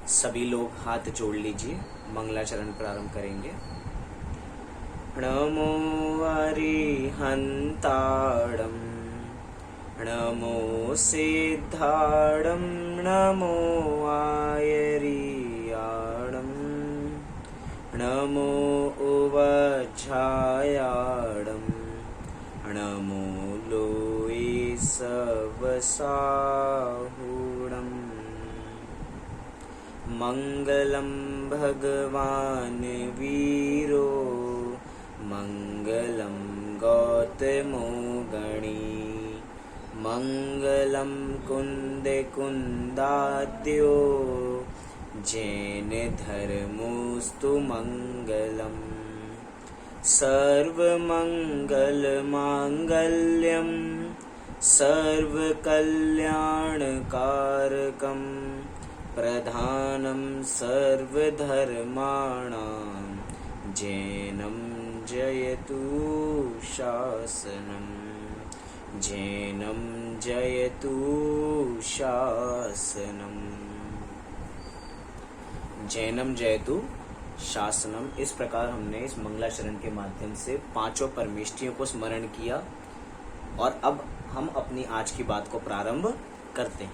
सभी लोग हाथ जोड़ लीजिए, मंगलाचरण प्रारंभ करेंगे। नमो अरिहंताणं, नमो सिद्धाणं, नमो आयर्याणं, नमो उवज्झायाणं, नमो लोये सवसाहुणम्। मंगलम भगवान वीरो, मंगलम गौतमो गणी, मंगलम कुंद कुंदाद्यो, जैन धर्मोस्तु मंगलम। सर्वमंगल मांगल्यम, सर्वकल्याणकारकम, प्रधानं सर्वधर्माणां, जैनं जयतु शासनम्, जैनं जयतु शासनम्, जैनम जयतु शासनम। इस प्रकार हमने इस मंगलाचरण के माध्यम से पांचों परमेष्ठियों को स्मरण किया और अब हम अपनी आज की बात को प्रारंभ करते हैं।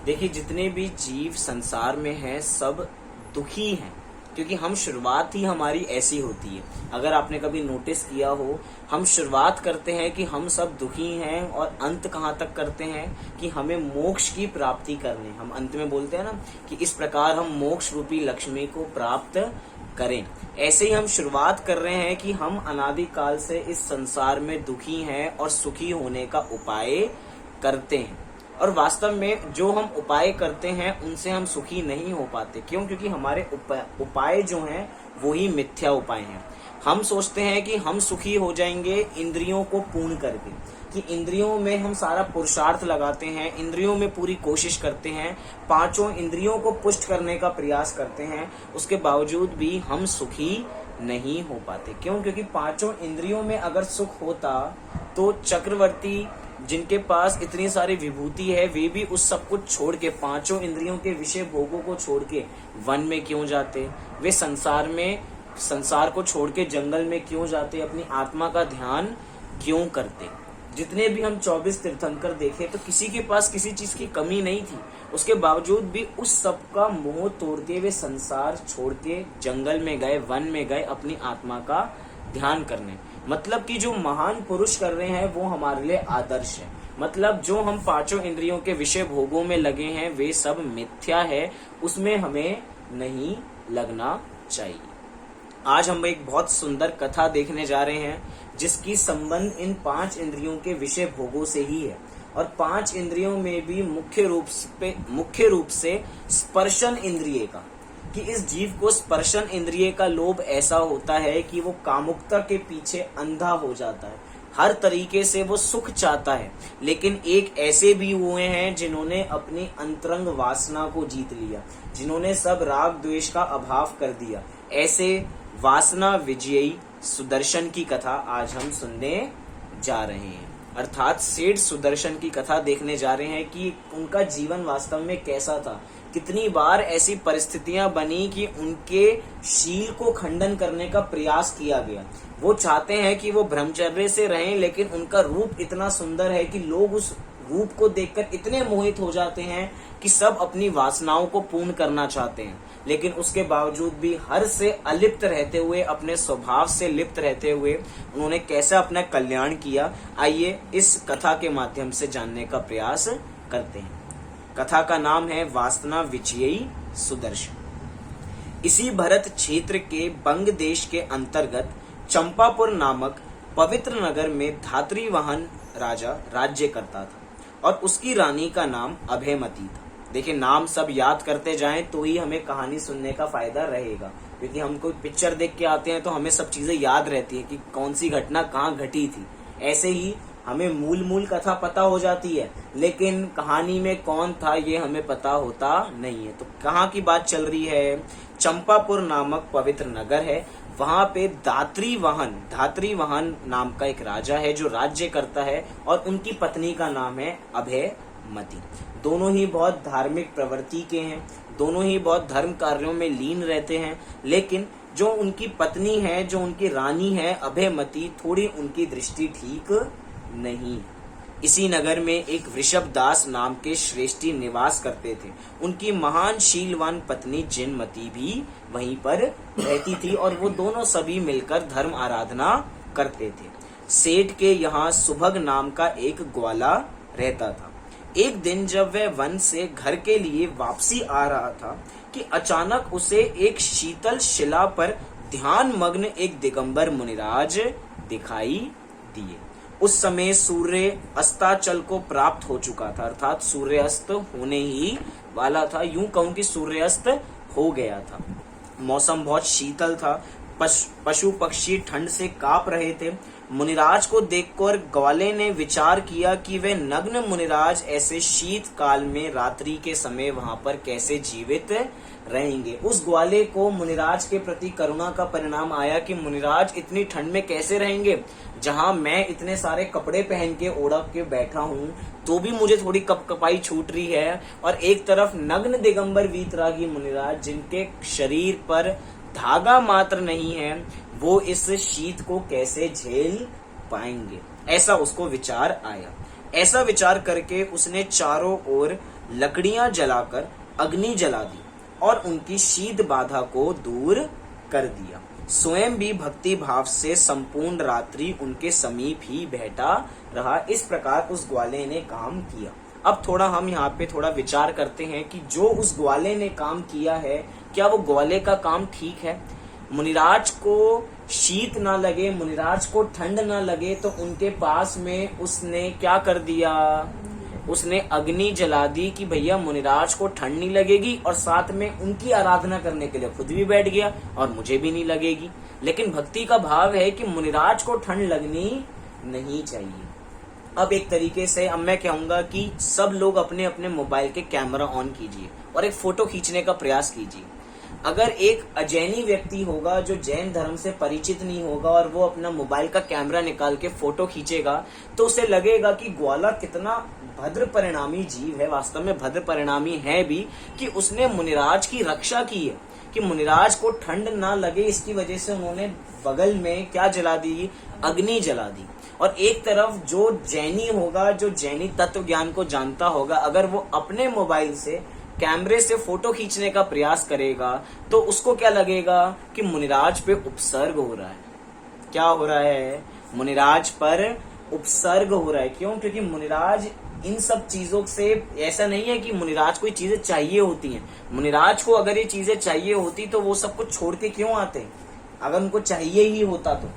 देखिए, जितने भी जीव संसार में हैं सब दुखी हैं, क्योंकि हम शुरुआत ही हमारी ऐसी होती है। अगर आपने कभी नोटिस किया हो, हम शुरुआत करते हैं कि हम सब दुखी हैं और अंत कहाँ तक करते हैं कि हमें मोक्ष की प्राप्ति करनी। हम अंत में बोलते हैं ना कि इस प्रकार हम मोक्ष रूपी लक्ष्मी को प्राप्त करें। ऐसे ही हम शुरुआत कर रहे हैं कि हम अनादिकाल से इस संसार में दुखी हैं और सुखी होने का उपाय करते हैं। और वास्तव में जो हम उपाय करते हैं उनसे हम सुखी नहीं हो पाते। क्यों? क्योंकि हमारे उपाय जो हैं वो ही मिथ्या उपाय हैं। हम सोचते हैं कि हम सुखी हो जाएंगे इंद्रियों को पूर्ण करके, कि इंद्रियों में हम सारा पुरुषार्थ लगाते हैं, इंद्रियों में पूरी कोशिश करते हैं, पांचों इंद्रियों को पुष्ट करने का प्रयास करते हैं, उसके बावजूद भी हम सुखी नहीं हो पाते। क्यों? क्योंकि पांचों इंद्रियों में अगर सुख होता तो चक्रवर्ती जिनके पास इतनी सारी विभूति है वे भी उस सब कुछ छोड़ के, पांचों इंद्रियों के विषय भोगों को छोड़ के वन में क्यों जाते? वे संसार को छोड़ के जंगल में क्यों जाते? अपनी आत्मा का ध्यान क्यों करते? जितने भी हम 24 तीर्थंकर देखे तो किसी के पास किसी चीज की कमी नहीं थी, उसके बावजूद भी उस सब का मोह तोड़ के वे संसार छोड़ के जंगल में गए, वन में गए अपनी आत्मा का ध्यान करने। मतलब कि जो महान पुरुष कर रहे हैं वो हमारे लिए आदर्श है। मतलब जो हम पांचों इंद्रियों के विषय भोगों में लगे हैं वे सब मिथ्या है, उसमें हमें नहीं लगना चाहिए। आज हम एक बहुत सुंदर कथा देखने जा रहे हैं जिसकी संबंध इन 5 इंद्रियों के विषय भोगों से ही है। और 5 इंद्रियों में भी मुख्य रूप से स्पर्शन इंद्रिय का, कि इस जीव को स्पर्शन इंद्रिय का लोभ ऐसा होता है कि वो कामुकता के पीछे अंधा हो जाता है। हर तरीके से वो सुख चाहता है, लेकिन एक ऐसे भी हुए हैं जिन्होंने अपनी अंतरंग वासना को जीत लिया, जिन्होंने सब राग द्वेष का अभाव कर दिया। ऐसे वासना विजयी सुदर्शन की कथा आज हम सुनने जा रहे हैं। अर्थात सेठ सुदर्शन की कथा देखने जा रहे हैं कि उनका जीवन वास्तव में कैसा था। कितनी बार ऐसी परिस्थितियां बनी कि उनके शील को खंडन करने का प्रयास किया गया। वो चाहते हैं कि वो ब्रह्मचर्य से रहें, लेकिन उनका रूप इतना सुंदर है कि लोग उस रूप को देखकर इतने मोहित हो जाते हैं कि सब अपनी वासनाओं को पूर्ण करना चाहते हैं। लेकिन उसके बावजूद भी हर से अलिप्त रहते हुए, अपने स्वभाव से लिप्त रहते हुए उन्होंने कैसे अपना कल्याण किया, आइए इस कथा के माध्यम से जानने का प्रयास करते हैं। कथा का नाम है वासना विजयी सुदर्शन। इसी भरत क्षेत्र के बंग देश के अंतर्गत चंपापुर नामक पवित्र नगर में धात्रीवाहन राजा राज्य करता था और उसकी रानी का नाम अभयमती था। देखिए, नाम सब याद करते जाएं तो ही हमें कहानी सुनने का फायदा रहेगा, क्योंकि हम कोई पिक्चर देख के आते हैं तो हमें सब चीजें याद रहती है कि कौन सी घटना कहाँ घटी थी। ऐसे ही हमें मूल कथा पता हो जाती है, लेकिन कहानी में कौन था ये हमें पता होता नहीं है। तो कहाँ की बात चल रही है? चंपापुर नामक पवित्र नगर है, वहां पे धात्रीवाहन नाम का एक राजा है जो राज्य करता है और उनकी पत्नी का नाम है अभयमती। मति। दोनों ही बहुत धार्मिक प्रवृत्ति के हैं, दोनों ही बहुत धर्म कार्यों में लीन रहते हैं, लेकिन जो उनकी पत्नी है, जो उनकी रानी है अभयमती, थोड़ी उनकी दृष्टि ठीक नहीं। इसी नगर में एक वृषभ दास नाम के श्रेष्ठी निवास करते थे। उनकी महान शीलवान पत्नी जिनमती भी वहीं पर रहती थी और वो दोनों सभी मिलकर धर्म आराधना करते थे। सेठ के यहाँ सुभग नाम का एक ग्वाला रहता था। एक दिन जब वह वन से घर के लिए वापसी आ रहा था कि अचानक उसे एक शीतल शिला पर ध्यान मग्न एक दिगंबर मुनिराज दिखाई दिए। उस समय सूर्य अस्ताचल को प्राप्त हो चुका था, अर्थात सूर्यास्त होने ही वाला था। यूं कहूं कि सूर्यास्त हो गया था। मौसम बहुत शीतल था। पशु पक्षी ठंड से कांप रहे थे। मुनिराज को देखकर ग्वाले ने विचार किया कि वे नग्न मुनिराज ऐसे शीत काल में रात्रि के समय वहां पर कैसे जीवित रहेंगे। उस ग्वाले को मुनिराज के प्रति करुणा का परिणाम आया कि मुनिराज इतनी ठंड में कैसे रहेंगे, जहां मैं इतने सारे कपड़े पहन के ओढ़ के बैठा हूं तो भी मुझे थोड़ी कपकपाई छूट रही है, और एक तरफ नग्न दिगंबर वीतरागी मुनिराज जिनके शरीर पर धागा मात्र नहीं है, वो इस शीत को कैसे झेल पाएंगे। ऐसा उसको विचार आया। ऐसा विचार करके उसने चारों ओर लकड़ियां जलाकर अग्नि जला दी और उनकी शीत बाधा को दूर कर दिया। स्वयं भी भक्ति भाव से संपूर्ण रात्रि उनके समीप ही बैठा रहा। इस प्रकार उस ग्वाले ने काम किया। अब थोड़ा हम यहाँ पे थोड़ा विचार करते हैं कि जो उस ग्वाले ने काम किया है, क्या वो ग्वाले का काम ठीक है? मुनिराज को शीत ना लगे, मुनिराज को ठंड ना लगे, तो उनके पास में उसने क्या कर दिया? उसने अग्नि जला दी कि भैया मुनिराज को ठंड नहीं लगेगी, और साथ में उनकी आराधना करने के लिए खुद भी बैठ गया और मुझे भी नहीं लगेगी। लेकिन भक्ति का भाव है कि मुनिराज को ठंड लगनी नहीं चाहिए। अब एक तरीके से अब मैं कहूंगा कि सब लोग अपने अपने मोबाइल के कैमरा ऑन कीजिए और एक फोटो खींचने का प्रयास कीजिए। अगर एक अजैनी व्यक्ति होगा जो जैन धर्म से परिचित नहीं होगा और वो अपना मोबाइल का कैमरा निकाल के फोटो खींचेगा, तो उसे लगेगा कि ग्वाला कितना भद्र परिणामी जीव है। वास्तव में भद्र परिणामी है भी कि उसने मुनिराज की रक्षा की है, कि मुनिराज को ठंड ना लगे, इसकी वजह से उन्होंने बगल में क्या जला दी? अग्नि जला दी। और एक तरफ जो जैनी होगा, जो जैनी तत्व ज्ञान को जानता होगा, अगर वो अपने मोबाइल से कैमरे से फोटो खींचने का प्रयास करेगा तो उसको क्या लगेगा कि मुनिराज पे उपसर्ग हो रहा है। क्या हो रहा है? मुनिराज पर उपसर्ग हो रहा है। क्यों? क्योंकि मुनिराज इन सब चीजों से, ऐसा नहीं है कि मुनिराज को ये चीजें चाहिए होती हैं। मुनिराज को अगर ये चीजें चाहिए होती तो वो सब कुछ छोड़ के क्यों आते? अगर उनको चाहिए ही होता तो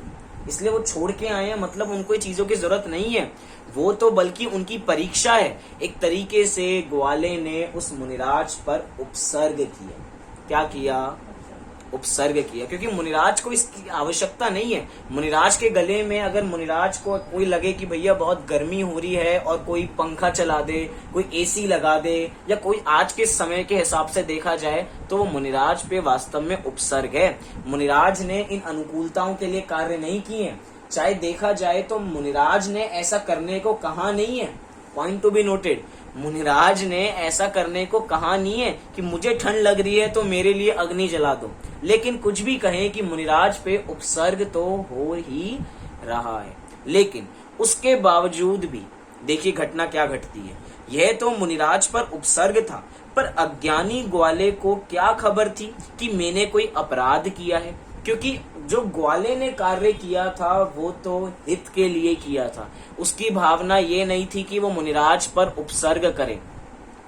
इसलिए वो छोड़ के आए हैं, मतलब उनको ये चीजों की जरूरत नहीं है। वो तो बल्कि उनकी परीक्षा है। एक तरीके से ग्वाले ने उस मुनिराज पर उपसर्ग किया। क्या किया? उपसर्ग किया, क्योंकि मुनिराज को इसकी आवश्यकता नहीं है। मुनिराज के गले में अगर मुनिराज को कोई लगे कि भैया बहुत गर्मी हो रही है और कोई पंखा चला दे, कोई एसी लगा दे, या कोई आज के समय के हिसाब से देखा जाए तो वो मुनिराज पे वास्तव में उपसर्ग है। मुनिराज ने इन अनुकूलताओं के लिए कार्य नहीं किए। चाहे देखा जाए तो मुनिराज ने ऐसा करने को कहा नहीं है। Point to be noted. मुनिराज ने ऐसा करने को कहा नहीं है कि मुझे ठंड लग रही है तो मेरे लिए अग्नि जला दो। लेकिन कुछ भी कहें कि मुनिराज पे उपसर्ग तो हो ही रहा है। लेकिन उसके बावजूद भी देखिए घटना क्या घटती है। यह तो मुनिराज पर उपसर्ग था, पर अज्ञानी ग्वाले को क्या खबर थी कि मैंने कोई अपराध किया है। क्योंकि जो ग्वाले ने कार्य किया था वो तो हित के लिए किया था। उसकी भावना ये नहीं थी कि वो मुनिराज पर उपसर्ग करे।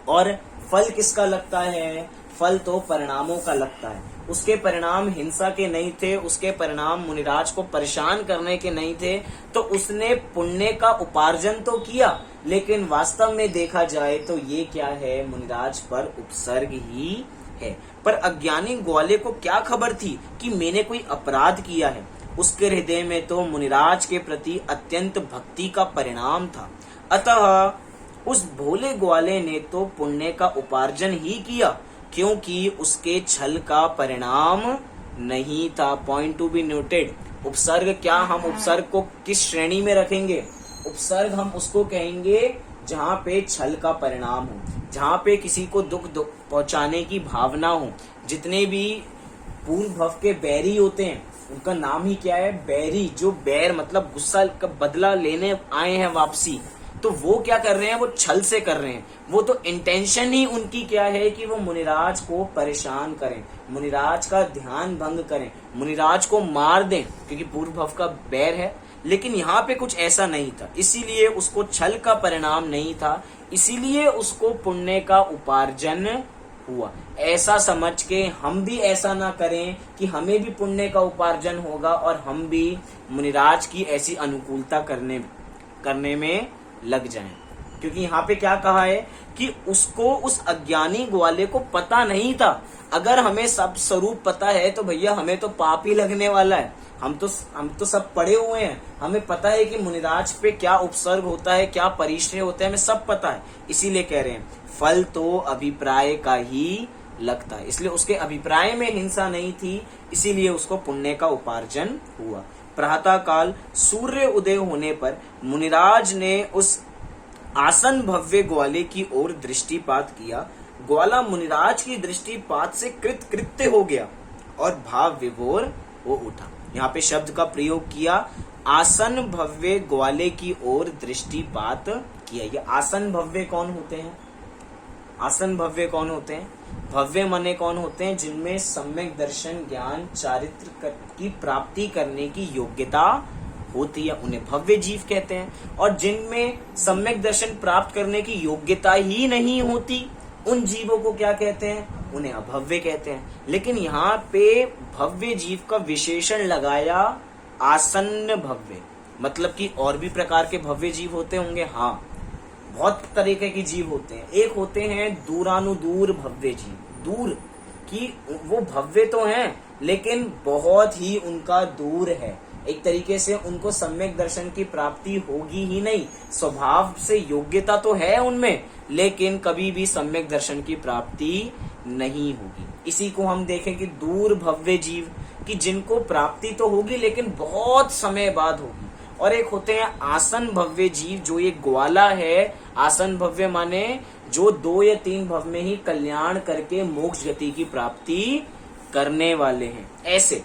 और फल किसका लगता है? फल तो परिणामों का लगता है। उसके परिणाम हिंसा के नहीं थे, उसके परिणाम मुनिराज को परेशान करने के नहीं थे। तो उसने पुण्य का उपार्जन तो किया, लेकिन वास्तव में देखा जाए तो ये क्या है? मुनिराज पर उपसर्ग ही है। पर अज्ञानी ग्वाले को क्या खबर थी कि मैंने कोई अपराध किया है। उसके हृदय में तो मुनिराज के प्रति अत्यंत भक्ति का परिणाम था। अतः उस भोले ग्वाले ने तो पुण्य का उपार्जन ही किया, क्योंकि उसके छल का परिणाम नहीं था। Point to be noted. उपसर्ग क्या, हम उपसर्ग को किस श्रेणी में रखेंगे? उपसर्ग हम उसको कहेंगे जहाँ पे छल का परिणाम हो, जहाँ पे किसी को दुख पहुंचाने की भावना हो। जितने भी पूर्व भव के बैरी होते हैं, उनका नाम ही क्या है, बैरी। जो बैर मतलब गुस्सा का बदला लेने आए हैं वापसी, तो वो क्या कर रहे हैं, वो छल से कर रहे हैं। वो तो इंटेंशन ही उनकी क्या है कि वो मुनिराज को परेशान करें, मुनिराज का ध्यान भंग करें, मुनिराज को मार दें, क्योंकि पूर्व भव का बैर है। लेकिन यहाँ पे कुछ ऐसा नहीं था, इसीलिए उसको छल का परिणाम नहीं था, इसीलिए उसको पुण्य का उपार्जन हुआ। ऐसा समझ के हम भी ऐसा ना करें कि हमें भी पुण्य का उपार्जन होगा और हम भी मुनिराज की ऐसी अनुकूलता करने में लग जाएं। क्योंकि यहाँ पे क्या कहा है कि उसको, उस अज्ञानी ग्वाले को पता नहीं था। अगर हमें सब स्वरूप पता है तो भैया हमें तो पाप ही लगने वाला है। हम तो सब पढ़े हुए हैं, हमें पता है कि मुनिराज पे क्या उपसर्ग होता है, क्या परिश्रय होता है, हमें सब पता है। इसीलिए कह रहे हैं फल तो अभिप्राय का ही लगता है, इसलिए उसके अभिप्राय में हिंसा नहीं थी, इसीलिए उसको पुण्य का उपार्जन हुआ। प्रातः काल सूर्य उदय होने पर मुनिराज ने उस आसन भव्य ग्वाले की ओर दृष्टिपात किया। ग्वाला मुनिराज की दृष्टिपात से कृत्य हो गया और भाव विभोर हो उठा। यहाँ पे शब्द का प्रयोग किया, आसन भव्य ग्वाले की ओर दृष्टिपात किया। ये आसन भव्य कौन होते हैं? आसन भव्य कौन होते हैं? भव्य माने कौन होते हैं? जिनमें सम्यक दर्शन, ज्ञान, चारित्र की प्राप्ति करने की योग्यता होती है, उन्हें भव्य जीव कहते हैं। और जिनमें सम्यक दर्शन प्राप्त करने की योग्यता ही नहीं होती, उन जीवों को क्या कहते हैं? उन्हें अभव्य कहते हैं। लेकिन यहाँ पे भव्य जीव का विशेषण लगाया आसन्न भव्य, मतलब कि और भी प्रकार के भव्य जीव होते होंगे। हाँ, बहुत तरीके के जीव होते हैं। एक होते हैं दूरानुदूर भव्य जीव, दूर की वो भव्य तो हैं लेकिन बहुत ही उनका दूर है। एक तरीके से उनको सम्यक दर्शन की प्राप्ति होगी ही नहीं, स्वभाव से योग्यता तो है उनमें, लेकिन कभी भी सम्यक दर्शन की प्राप्ति नहीं होगी। इसी को हम देखें कि दूर भव्य जीव, कि जिनको प्राप्ति तो होगी लेकिन बहुत समय बाद होगी। और एक होते हैं आसन भव्य जीव, जो ये ग्वाला है। आसन भव्य माने जो 2 या 3 भव में ही कल्याण करके मोक्ष गति की प्राप्ति करने वाले हैं। ऐसे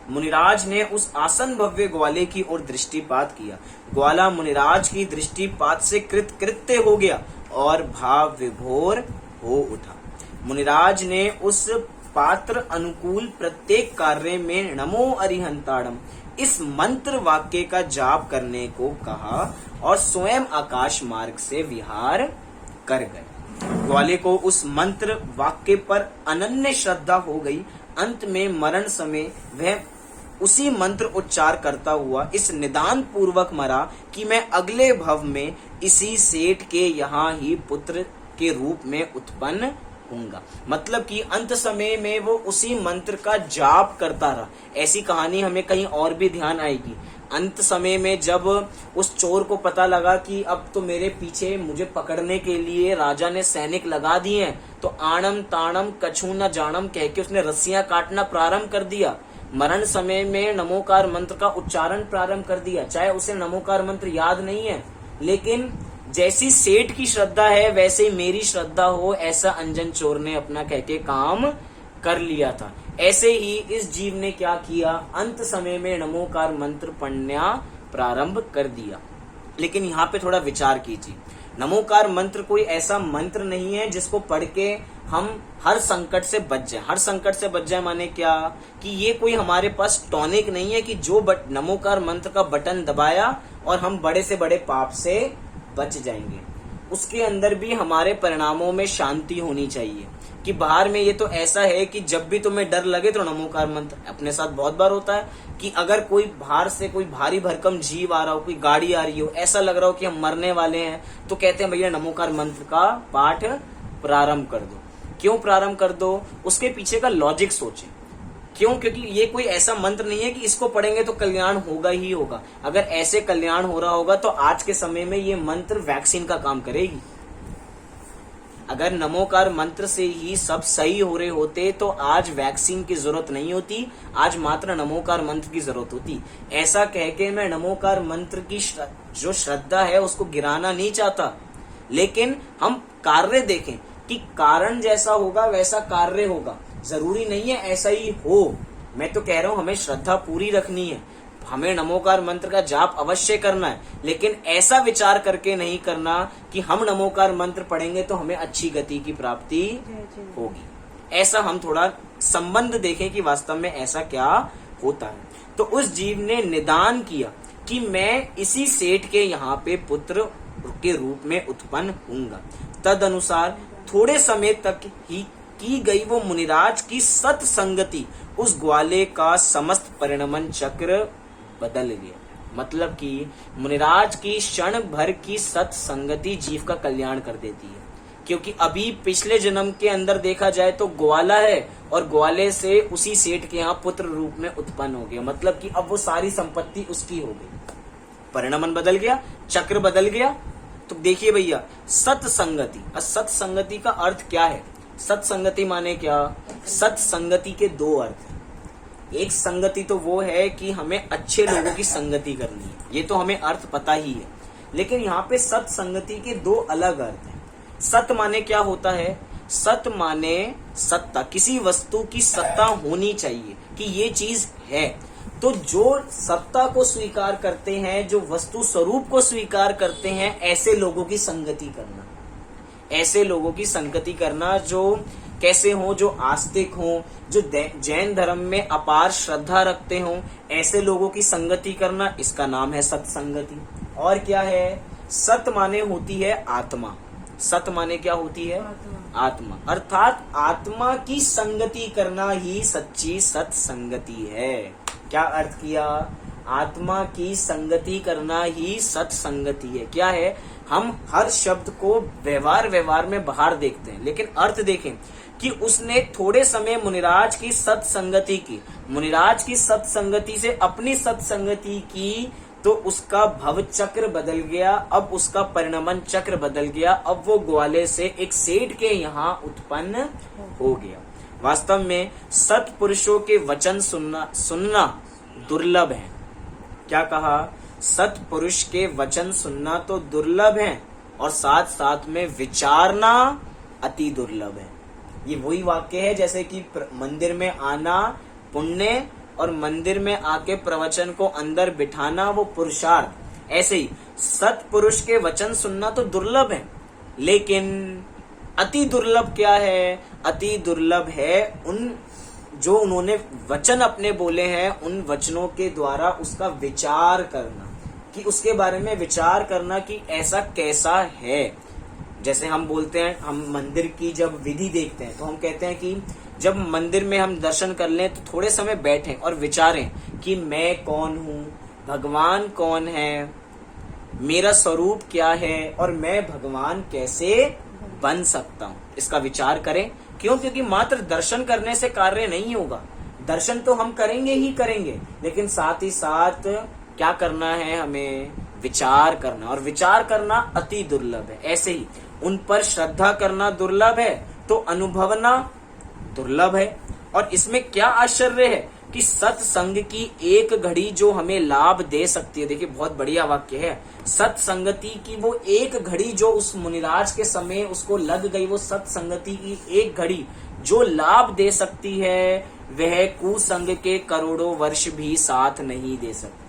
मुनिराज ने उस आसन भव्य ग्वाले की ओर दृष्टिपात किया। ग्वाला मुनिराज की दृष्टिपात से कृत्य हो गया और भाव विभोर हो उठा। मुनिराज ने उस पात्र अनुकूल प्रत्येक कार्य में नमो अरिहंताड़म इस मंत्र वाक्य का जाप करने को कहा और स्वयं आकाश मार्ग से विहार कर गए। ग्वाले को उस मंत्र वाक्य पर अनन्य श्रद्धा हो गई। अंत में मरण समय वह उसी मंत्र उच्चार करता हुआ इस निदान पूर्वक मरा कि मैं अगले भव में इसी सेठ के यहाँ ही पुत्र के रूप में उत्पन्न होऊंगा। मतलब कि अंत समय में वो उसी मंत्र का जाप करता रहा। ऐसी कहानी हमें कहीं और भी ध्यान आएगी। अंत समय में जब उस चोर को पता लगा कि अब तो मेरे पीछे मुझे पकड़ने के लिए राजा ने सैनिक लगा दिए हैं, तो आणम ताणम कछु न जानम कह के उसने रस्सियां काटना प्रारंभ कर दिया। मरण समय में नमोकार मंत्र का उच्चारण प्रारंभ कर दिया। चाहे उसे नमोकार मंत्र याद नहीं है, लेकिन जैसी सेठ की श्रद्धा है वैसे मेरी श्रद्धा हो, ऐसा अंजन चोर ने अपना कह के काम कर लिया था। ऐसे ही इस जीव ने क्या किया, अंत समय में नमोकार मंत्र पढ़ना प्रारंभ कर दिया। लेकिन यहाँ पे थोड़ा विचार कीजिए, नमोकार मंत्र कोई ऐसा मंत्र नहीं है जिसको पढ़ के हम हर संकट से बच जाए। हर संकट से बच जाए माने क्या, कि ये कोई हमारे पास टॉनिक नहीं है कि जो नमोकार मंत्र का बटन दबाया और हम बड़े से बड़े पाप से बच जाएंगे। उसके अंदर भी हमारे परिणामों में शांति होनी चाहिए। कि बाहर में ये तो ऐसा है कि जब भी तुम्हें डर लगे तो नमोकार मंत्र, अपने साथ बहुत बार होता है कि अगर कोई बाहर से कोई भारी भरकम जीव आ रहा हो, कोई गाड़ी आ रही हो, ऐसा लग रहा हो कि हम मरने वाले हैं, तो कहते हैं भैया नमोकार मंत्र का पाठ प्रारंभ कर दो। क्यों प्रारंभ कर दो, उसके पीछे का लॉजिक सोचें। क्यों? क्योंकि ये कोई ऐसा मंत्र नहीं है कि इसको पढ़ेंगे तो कल्याण होगा ही होगा। अगर ऐसे कल्याण हो रहा होगा तो आज के समय में ये मंत्र वैक्सीन का काम करेगी। अगर नमोकार मंत्र से ही सब सही हो रहे होते तो आज वैक्सीन की जरूरत नहीं होती, आज मात्र नमोकार मंत्र की जरूरत होती। ऐसा कह के मैं नमोकार मंत्र की जो श्रद्धा है उसको गिराना नहीं चाहता, लेकिन हम कार्य देखें कि कारण जैसा होगा वैसा कार्य होगा। जरूरी नहीं है ऐसा ही हो। मैं तो कह रहा हूं हमें श्रद्धा पूरी रखनी है, हमें नमोकार मंत्र का जाप अवश्य करना है, लेकिन ऐसा विचार करके नहीं करना कि हम नमोकार मंत्र पढ़ेंगे तो हमें अच्छी गति की प्राप्ति होगी। ऐसा हम थोड़ा संबंध देखें कि वास्तव में ऐसा क्या होता है। तो उस जीव ने निदान किया कि मैं इसी सेठ के यहाँ पे पुत्र के रूप में उत्पन्न होऊंगा। तद अनुसार थोड़े समय तक ही की गई वो मुनिराज की सत्संगति उस ग्वाले का समस्त परिणमन चक्र बदल गया। मतलब कि मुनिराज की क्षण भर की सत्संगति जीव का कल्याण कर देती है, क्योंकि अभी पिछले जन्म के अंदर देखा जाए तो ग्वाला है और ग्वाले से उसी सेठ के यहाँ पुत्र रूप में उत्पन्न हो गया। मतलब कि अब वो सारी संपत्ति उसकी हो गई, परिणमन बदल गया, चक्र बदल गया। तो देखिए भैया, सत्संगति, सत्संगति का अर्थ क्या है? सत्संगति माने क्या? सत्संगति के दो अर्थ हैं। एक संगति तो वो है कि हमें अच्छे लोगों की संगति करनी है, ये तो हमें अर्थ पता ही है, लेकिन यहाँ पे सत्संगति के दो अलग अर्थ हैं। सत माने क्या होता है? सत माने सत्ता, किसी वस्तु की सत्ता होनी चाहिए कि ये चीज है। तो जो सत्ता को स्वीकार करते हैं, जो वस्तु स्वरूप को स्वीकार करते हैं, ऐसे लोगों की संगति करना, ऐसे लोगों की संगति करना जो कैसे हो? जो आस्तिक हो, जो जैन धर्म में अपार श्रद्धा रखते हो, ऐसे लोगों की संगति करना, इसका नाम है सत्संगति। और क्या है? सत माने होती है आत्मा। सत माने क्या होती है? आत्मा, अर्थात आत्मा की संगति करना ही सच्ची सत्संगति है। क्या अर्थ किया? आत्मा की संगति करना ही सत्संगति है। क्या है? हम हर शब्द को व्यवहार में बाहर देखते हैं, लेकिन अर्थ देखें कि उसने थोड़े समय मुनिराज की सत्संगति की, मुनिराज की सत्संगति से अपनी सत्संगति की, तो उसका भव चक्र बदल गया, अब उसका परिणमन चक्र बदल गया, अब वो ग्वाले से एक सेठ के यहाँ उत्पन्न हो गया। वास्तव में सत्पुरुषों के वचन सुनना दुर्लभ है। क्या कहा? सत्पुरुष के वचन सुनना तो दुर्लभ है और साथ साथ में विचारना अति दुर्लभ है। ये वही वाक्य है जैसे कि मंदिर में आना पुण्य और मंदिर में आके प्रवचन को अंदर बिठाना वो पुरुषार्थ। ऐसे ही सत्पुरुष के वचन सुनना तो दुर्लभ है, लेकिन अति दुर्लभ क्या है? अति दुर्लभ है उन जो उन्होंने वचन अपने बोले हैं, उन वचनों के द्वारा उसका विचार करना, कि उसके बारे में विचार करना कि ऐसा कैसा है। जैसे हम बोलते हैं, हम मंदिर की जब विधि देखते हैं तो हम कहते हैं कि जब मंदिर में हम दर्शन कर लें तो थोड़े समय बैठें और विचारें कि मैं कौन हूँ, भगवान कौन है, मेरा स्वरूप क्या है और मैं भगवान कैसे बन सकता हूँ। इसका विचार करें। क्यों? क्योंकि मात्र दर्शन करने से कार्य नहीं होगा। दर्शन तो हम करेंगे ही करेंगे, लेकिन साथ ही साथ क्या करना है? हमें विचार करना, और विचार करना अति दुर्लभ है। ऐसे ही उन पर श्रद्धा करना दुर्लभ है तो अनुभवना दुर्लभ है। और इसमें क्या आश्चर्य है कि सत्संग की एक घड़ी जो हमें लाभ दे सकती है। देखिए बहुत बढ़िया वाक्य है, सत्संगति की वो एक घड़ी जो उस मुनिराज के समय उसको लग गई, वो सत्संगति की एक घड़ी जो लाभ दे सकती है, वह कुसंग के करोड़ों वर्ष भी साथ नहीं दे सकती।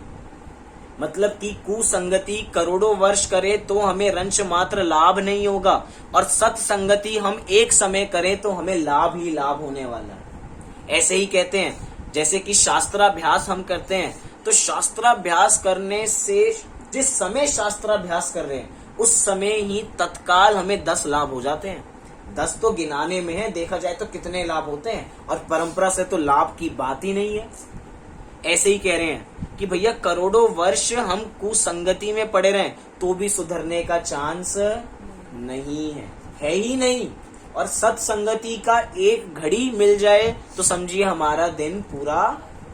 मतलब कि कुसंगति करोड़ों वर्ष करे तो हमें रंच मात्र लाभ नहीं होगा, और सत्संगति हम एक समय करें तो हमें लाभ ही लाभ होने वाला है। ऐसे ही कहते हैं, जैसे कि शास्त्राभ्यास हम करते हैं, तो शास्त्राभ्यास करने से जिस समय शास्त्राभ्यास कर रहे हैं उस समय ही तत्काल हमें 10 लाभ हो जाते हैं। 10 तो गिनाने में है, देखा जाए तो कितने लाभ होते हैं, और परंपरा से तो लाभ की बात ही नहीं है। ऐसे ही कह रहे हैं कि भैया करोड़ों वर्ष हम कुसंगति में पड़े रहें तो भी सुधरने का चांस नहीं है ही नहीं। और सत्संगति का एक घड़ी मिल जाए तो समझिए हमारा दिन पूरा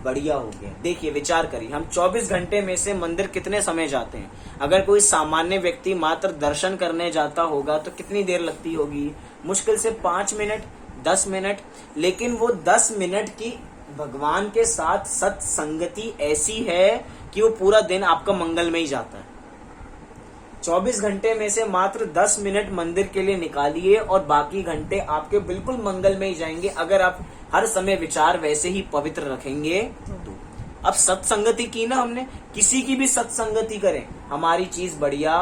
बढ़िया हो गया। देखिए विचार करिए, हम 24 घंटे में से मंदिर कितने समय जाते हैं? अगर कोई सामान्य व्यक्ति मात्र दर्शन करने जाता होगा तो कितनी देर लगती होगी? मुश्किल से 5 मिनट, 10 मिनट। लेकिन वो 10 मिनट की भगवान के साथ सत्संगति ऐसी है कि वो पूरा दिन आपका मंगल में ही जाता है। 24 घंटे में से मात्र 10 मिनट मंदिर के लिए निकालिए और बाकी घंटे आपके बिल्कुल मंगल में ही जाएंगे अगर आप हर समय विचार वैसे ही पवित्र रखेंगे तो। अब सत्संगति की ना हमने, किसी की भी सत्संगति करें, हमारी चीज बढ़िया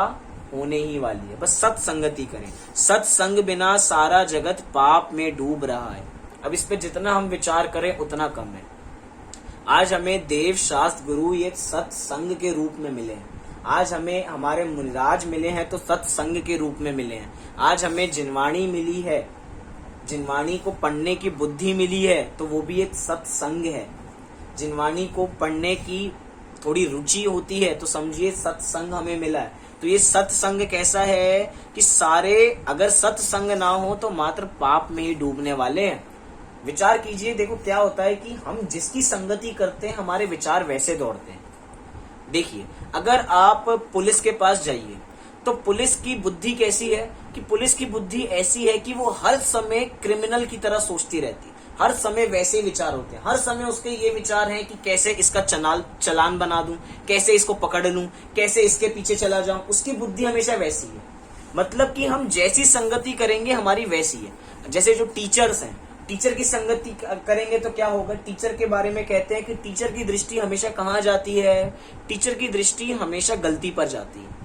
होने ही वाली है। बस सत्संगति करें। सत्संग बिना सारा जगत पाप में डूब रहा है। अब इस पे जितना हम विचार करें उतना कम है। आज हमें देव शास्त्र गुरु ये सत्संग के रूप में मिले हैं। आज हमें हमारे मुनिराज मिले हैं तो सत्संग के रूप में मिले हैं। आज हमें जिनवाणी मिली है, जिनवाणी को पढ़ने की बुद्धि मिली है तो वो भी एक सत्संग है। जिनवाणी को पढ़ने की थोड़ी रुचि होती है तो समझिए सत्संग हमें मिला है। तो ये सत्संग कैसा है कि सारे अगर सत्संग ना हो तो मात्र पाप में ही डूबने वाले हैं। विचार कीजिए, देखो क्या होता है कि हम जिसकी संगति करते हैं हमारे विचार वैसे दौड़ते हैं। देखिए, अगर आप पुलिस के पास जाइए तो पुलिस की बुद्धि कैसी है कि पुलिस की बुद्धि ऐसी है कि वो हर समय क्रिमिनल की तरह सोचती रहती है। हर समय वैसे विचार होते हैं। हर समय उसके ये विचार हैं कि कैसे इसका चालान बना दूं, कैसे इसको पकड़ लूं, कैसे इसके पीछे चला जाऊं। उसकी बुद्धि हमेशा वैसी है। मतलब कि हम जैसी संगति करेंगे हमारी वैसी है। जैसे जो टीचर्स हैं, टीचर की संगति करेंगे तो क्या होगा। टीचर के बारे में कहते हैं कि टीचर की दृष्टि हमेशा कहाँ जाती है, टीचर की दृष्टि हमेशा गलती पर जाती है।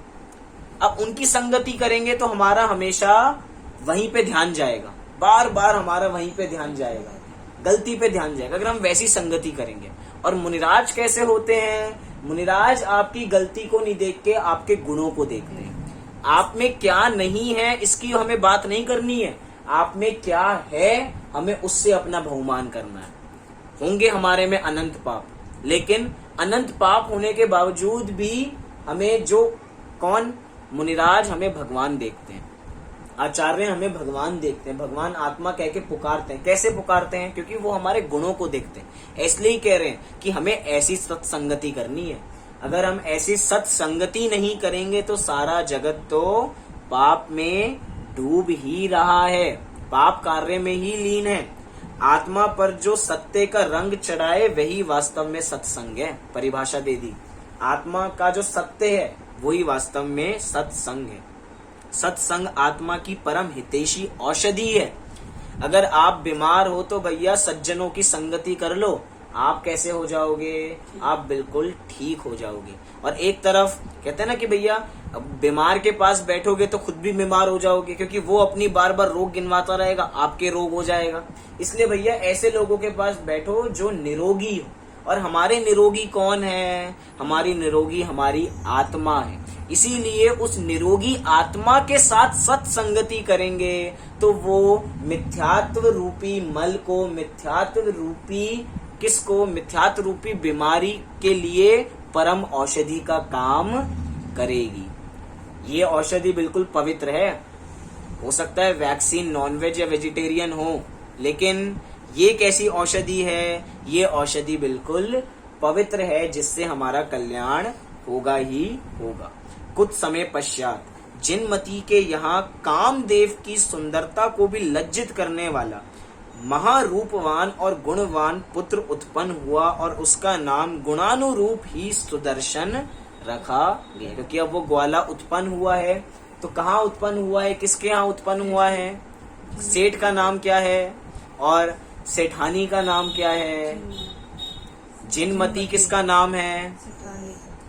अब उनकी संगति करेंगे तो हमारा हमेशा वहीं पे ध्यान जाएगा, बार बार हमारा वहीं पे ध्यान जाएगा, गलती पे ध्यान जाएगा अगर हम वैसी संगति करेंगे। और मुनिराज कैसे होते हैं, मुनिराज आपकी गलती को नहीं देख के आपके गुणों को देखते हैं। आप में क्या नहीं है इसकी हमें बात नहीं करनी है, आप में क्या है हमें उससे अपना बहुमान करना है। होंगे हमारे में अनंत पाप, लेकिन अनंत पाप होने के बावजूद भी हमें जो कौन मुनिराज हमें भगवान देखते हैं, आचार्य हमें भगवान देखते हैं, भगवान आत्मा कह के पुकारते हैं। कैसे पुकारते हैं, क्योंकि वो हमारे गुणों को देखते हैं। इसलिए कह रहे हैं कि हमें ऐसी सत्संगति करनी है। अगर हम ऐसी सत्संगति नहीं करेंगे तो सारा जगत तो पाप में डूब ही रहा है, पाप कार्य में ही लीन है। आत्मा पर जो सत्य का रंग चढ़ाए वही वास्तव में सत्संग है। परिभाषा दे दी, आत्मा का जो सत्य है वही वास्तव में सत्संग है। सत्संग आत्मा की परम हितैषी औषधि है। अगर आप बीमार हो तो भैया सज्जनों की संगति कर लो, आप कैसे हो जाओगे, आप बिल्कुल ठीक हो जाओगे। और एक तरफ कहते हैं ना कि भैया बीमार के पास बैठोगे तो खुद भी बीमार हो जाओगे, क्योंकि वो अपनी बार बार रोग गिनवाता रहेगा, आपके रोग हो जाएगा। इसलिए भैया ऐसे लोगों के पास बैठो जो निरोगी हो। और हमारे निरोगी कौन है, हमारी निरोगी हमारी आत्मा है। इसीलिए उस निरोगी आत्मा के साथ सत्संगति करेंगे तो वो मिथ्यात्व रूपी मल को, मिथ्यात्व रूपी किसको, मिथ्यात्व रूपी बीमारी के लिए परम औषधि का काम करेगी। ये औषधि बिल्कुल पवित्र है। हो सकता है वैक्सीन नॉनवेज या वेजिटेरियन हो, लेकिन ये कैसी औषधि है, ये औषधि बिल्कुल पवित्र है जिससे हमारा कल्याण होगा ही होगा। कुछ समय पश्चात जिनमती के यहाँ कामदेव की सुंदरता को भी लज्जित करने वाला महारूपवान और गुणवान पुत्र उत्पन्न हुआ और उसका नाम गुणानुरूप ही सुदर्शन रखा गया। क्योंकि अब वो ग्वाला उत्पन्न हुआ है तो कहाँ उत्पन्न हुआ है, किसके यहाँ उत्पन्न हुआ है, सेठ का नाम क्या है और सेठानी का नाम क्या है। जिनमती किसका नाम है,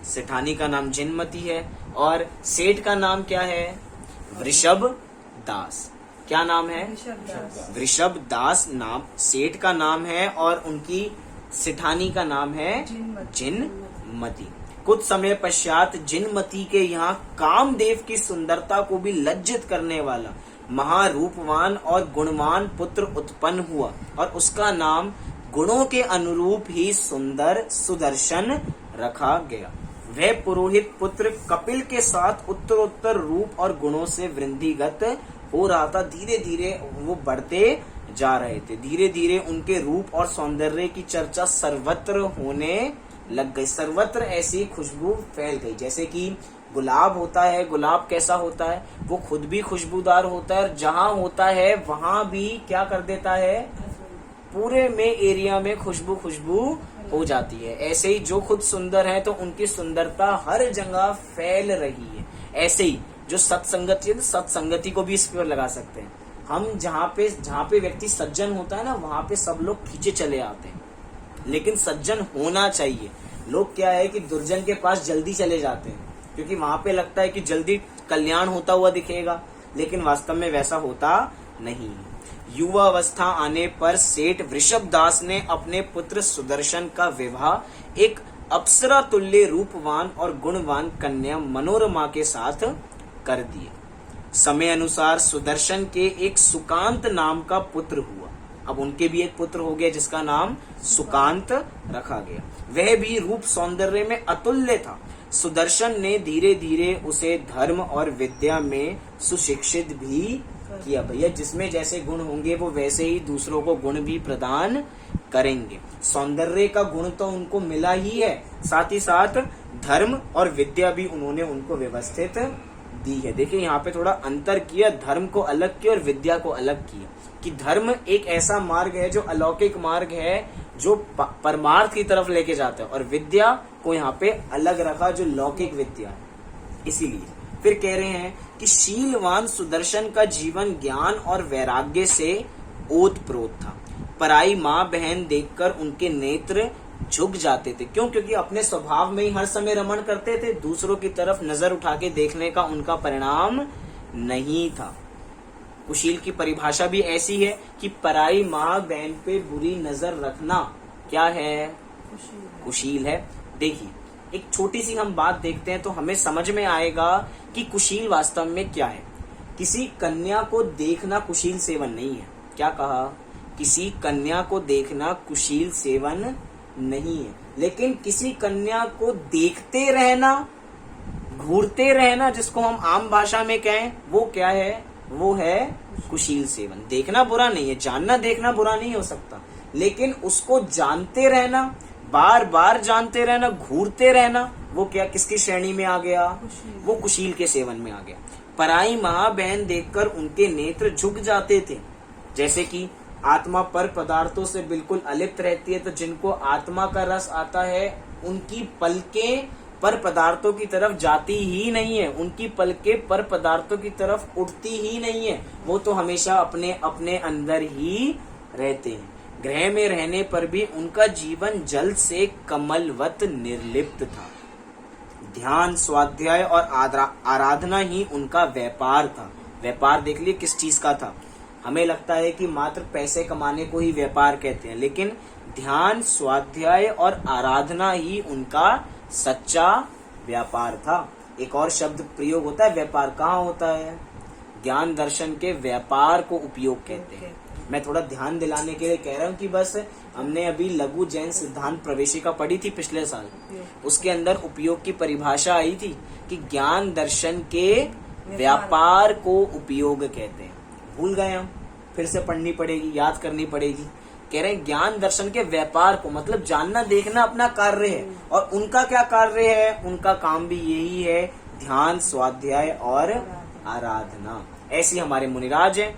सेठानी का नाम जिनमती है। और सेठ का नाम क्या है, वृषभ दास। क्या नाम है, वृषभ दास नाम सेठ का नाम है और उनकी सेठानी का नाम है जिनमती। कुछ समय पश्चात जिनमती के यहाँ कामदेव की सुंदरता को भी लज्जित करने वाला महारूपवान और गुणवान पुत्र उत्पन्न हुआ और उसका नाम गुणों के अनुरूप ही सुंदर सुदर्शन रखा गया। वह पुरोहित पुत्र कपिल के साथ उत्तरोत्तर रूप और गुणों से वृद्धिगत हो रहा था। धीरे धीरे वो बढ़ते जा रहे थे, धीरे धीरे उनके रूप और सौंदर्य की चर्चा सर्वत्र होने लग गई। सर्वत्र ऐसी खुशबू फैल गई। जैसे कि गुलाब होता है, गुलाब कैसा होता है, वो खुद भी खुशबूदार होता है और जहाँ होता है वहां भी क्या कर देता है, पूरे में एरिया में खुशबू हो जाती है। ऐसे ही जो खुद सुंदर है तो उनकी सुंदरता हर जगह फैल रही है। ऐसे ही जो सत्संगति है, सत्संगति को भी इस पर लगा सकते हैं हम। जहाँ पे व्यक्ति सज्जन होता है ना, वहां पे सब लोग खींचे चले आते हैं, लेकिन सज्जन होना चाहिए। लोग क्या है कि दुर्जन के पास जल्दी चले जाते हैं, क्योंकि वहां पे लगता है कि जल्दी कल्याण होता हुआ दिखेगा, लेकिन वास्तव में वैसा होता नहीं। युवा अवस्था आने पर सेठ वृषभदास ने अपने पुत्र सुदर्शन का विवाह एक अप्सरा तुल्य रूपवान और गुणवान कन्या मनोरमा के साथ कर दिए। समय अनुसार सुदर्शन के एक सुकांत नाम का पुत्र हुआ। अब उनके भी एक पुत्र हो गया जिसका नाम सुकांत रखा गया। वह भी रूप सौंदर्य में अतुल्य था। सुदर्शन ने धीरे धीरे उसे धर्म और विद्या में सुशिक्षित भी किया। भैया जिसमें जैसे गुण होंगे वो वैसे ही दूसरों को गुण भी प्रदान करेंगे। सौंदर्य का गुण तो उनको मिला ही है, साथ ही साथ धर्म और विद्या भी उन्होंने उनको व्यवस्थित दी है। देखिए यहाँ पे थोड़ा अंतर किया, धर्म को अलग किया और विद्या को अलग किया, कि धर्म एक ऐसा मार्ग है जो अलौकिक मार्ग है, जो परमार्थ की तरफ लेके जाता है, और विद्या को यहाँ पे अलग रखा जो लौकिक विद्या है। इसीलिए फिर कह रहे हैं कि शीलवान सुदर्शन का जीवन ज्ञान और वैराग्य से ओतप्रोत था। पराई माँ बहन देखकर उनके नेत्र झुक जाते थे। क्यों? क्योंकि अपने स्वभाव में ही हर समय रमण करते थे, दूसरों की तरफ नजर उठा के देखने का उनका परिणाम नहीं था। कुशील की परिभाषा भी ऐसी है कि पराई माँ बहन पे बुरी नजर रखना क्या है? कुशील है। देखिए एक छोटी सी हम बात देखते हैं तो हमें समझ में आएगा कि कुशील वास्तव में क्या है। किसी कन्या को देखना कुशील सेवन नहीं है। क्या कहा? किसी कन्या को देखना कुशील सेवन नहीं है, लेकिन किसी कन्या को देखते रहना, घूरते रहना, जिसको हम आम भाषा में कहें, वो क्या है? वो है कुशील सेवन। देखना बुरा नहीं है, जानना देखना बुरा नहीं हो सकता, लेकिन उसको जानते रहना, बार बार जानते रहना, घूरते रहना, वो क्या किसकी श्रेणी में आ गया? वो कुशील के सेवन में आ गया। पराई माँ बहन देखकर उनके नेत्र झुक जाते थे। जैसे कि आत्मा पर पदार्थों से बिल्कुल अलिप्त रहती है, तो जिनको आत्मा का रस आता है उनकी पलकें पर पदार्थों की तरफ जाती ही नहीं है, उनकी पलकें पर पदार्थों की तरफ उठती ही नहीं है, वो तो हमेशा अपने अपने अंदर ही रहते हैं। ग्रह में रहने पर भी उनका जीवन जल से कमलवत निर्लिप्त था। ध्यान, स्वाध्याय और आराधना ही उनका व्यापार था। व्यापार देख लिए किस चीज का था? हमें लगता है कि मात्र पैसे कमाने को ही व्यापार कहते हैं, लेकिन ध्यान, स्वाध्याय और आराधना ही उनका सच्चा व्यापार था। एक और शब्द प्रयोग होता है व्यापार, कहाँ होता है? ज्ञान दर्शन के व्यापार को उपयोग कहते हैं। मैं थोड़ा ध्यान दिलाने के लिए कह रहा हूँ कि बस हमने अभी लघु जैन सिद्धांत प्रवेशिका पढ़ी थी पिछले साल, उसके अंदर उपयोग की परिभाषा आई थी कि ज्ञान दर्शन के व्यापार को उपयोग कहते हैं। भूल गए हम, फिर से पढ़नी पड़ेगी, याद करनी पड़ेगी। कह रहे हैं ज्ञान दर्शन के व्यापार को, मतलब जानना देखना अपना कार्य है, और उनका क्या कार्य है? उनका काम भी यही है, ध्यान, स्वाध्याय और आराधना। ऐसी हमारे मुनिराज है।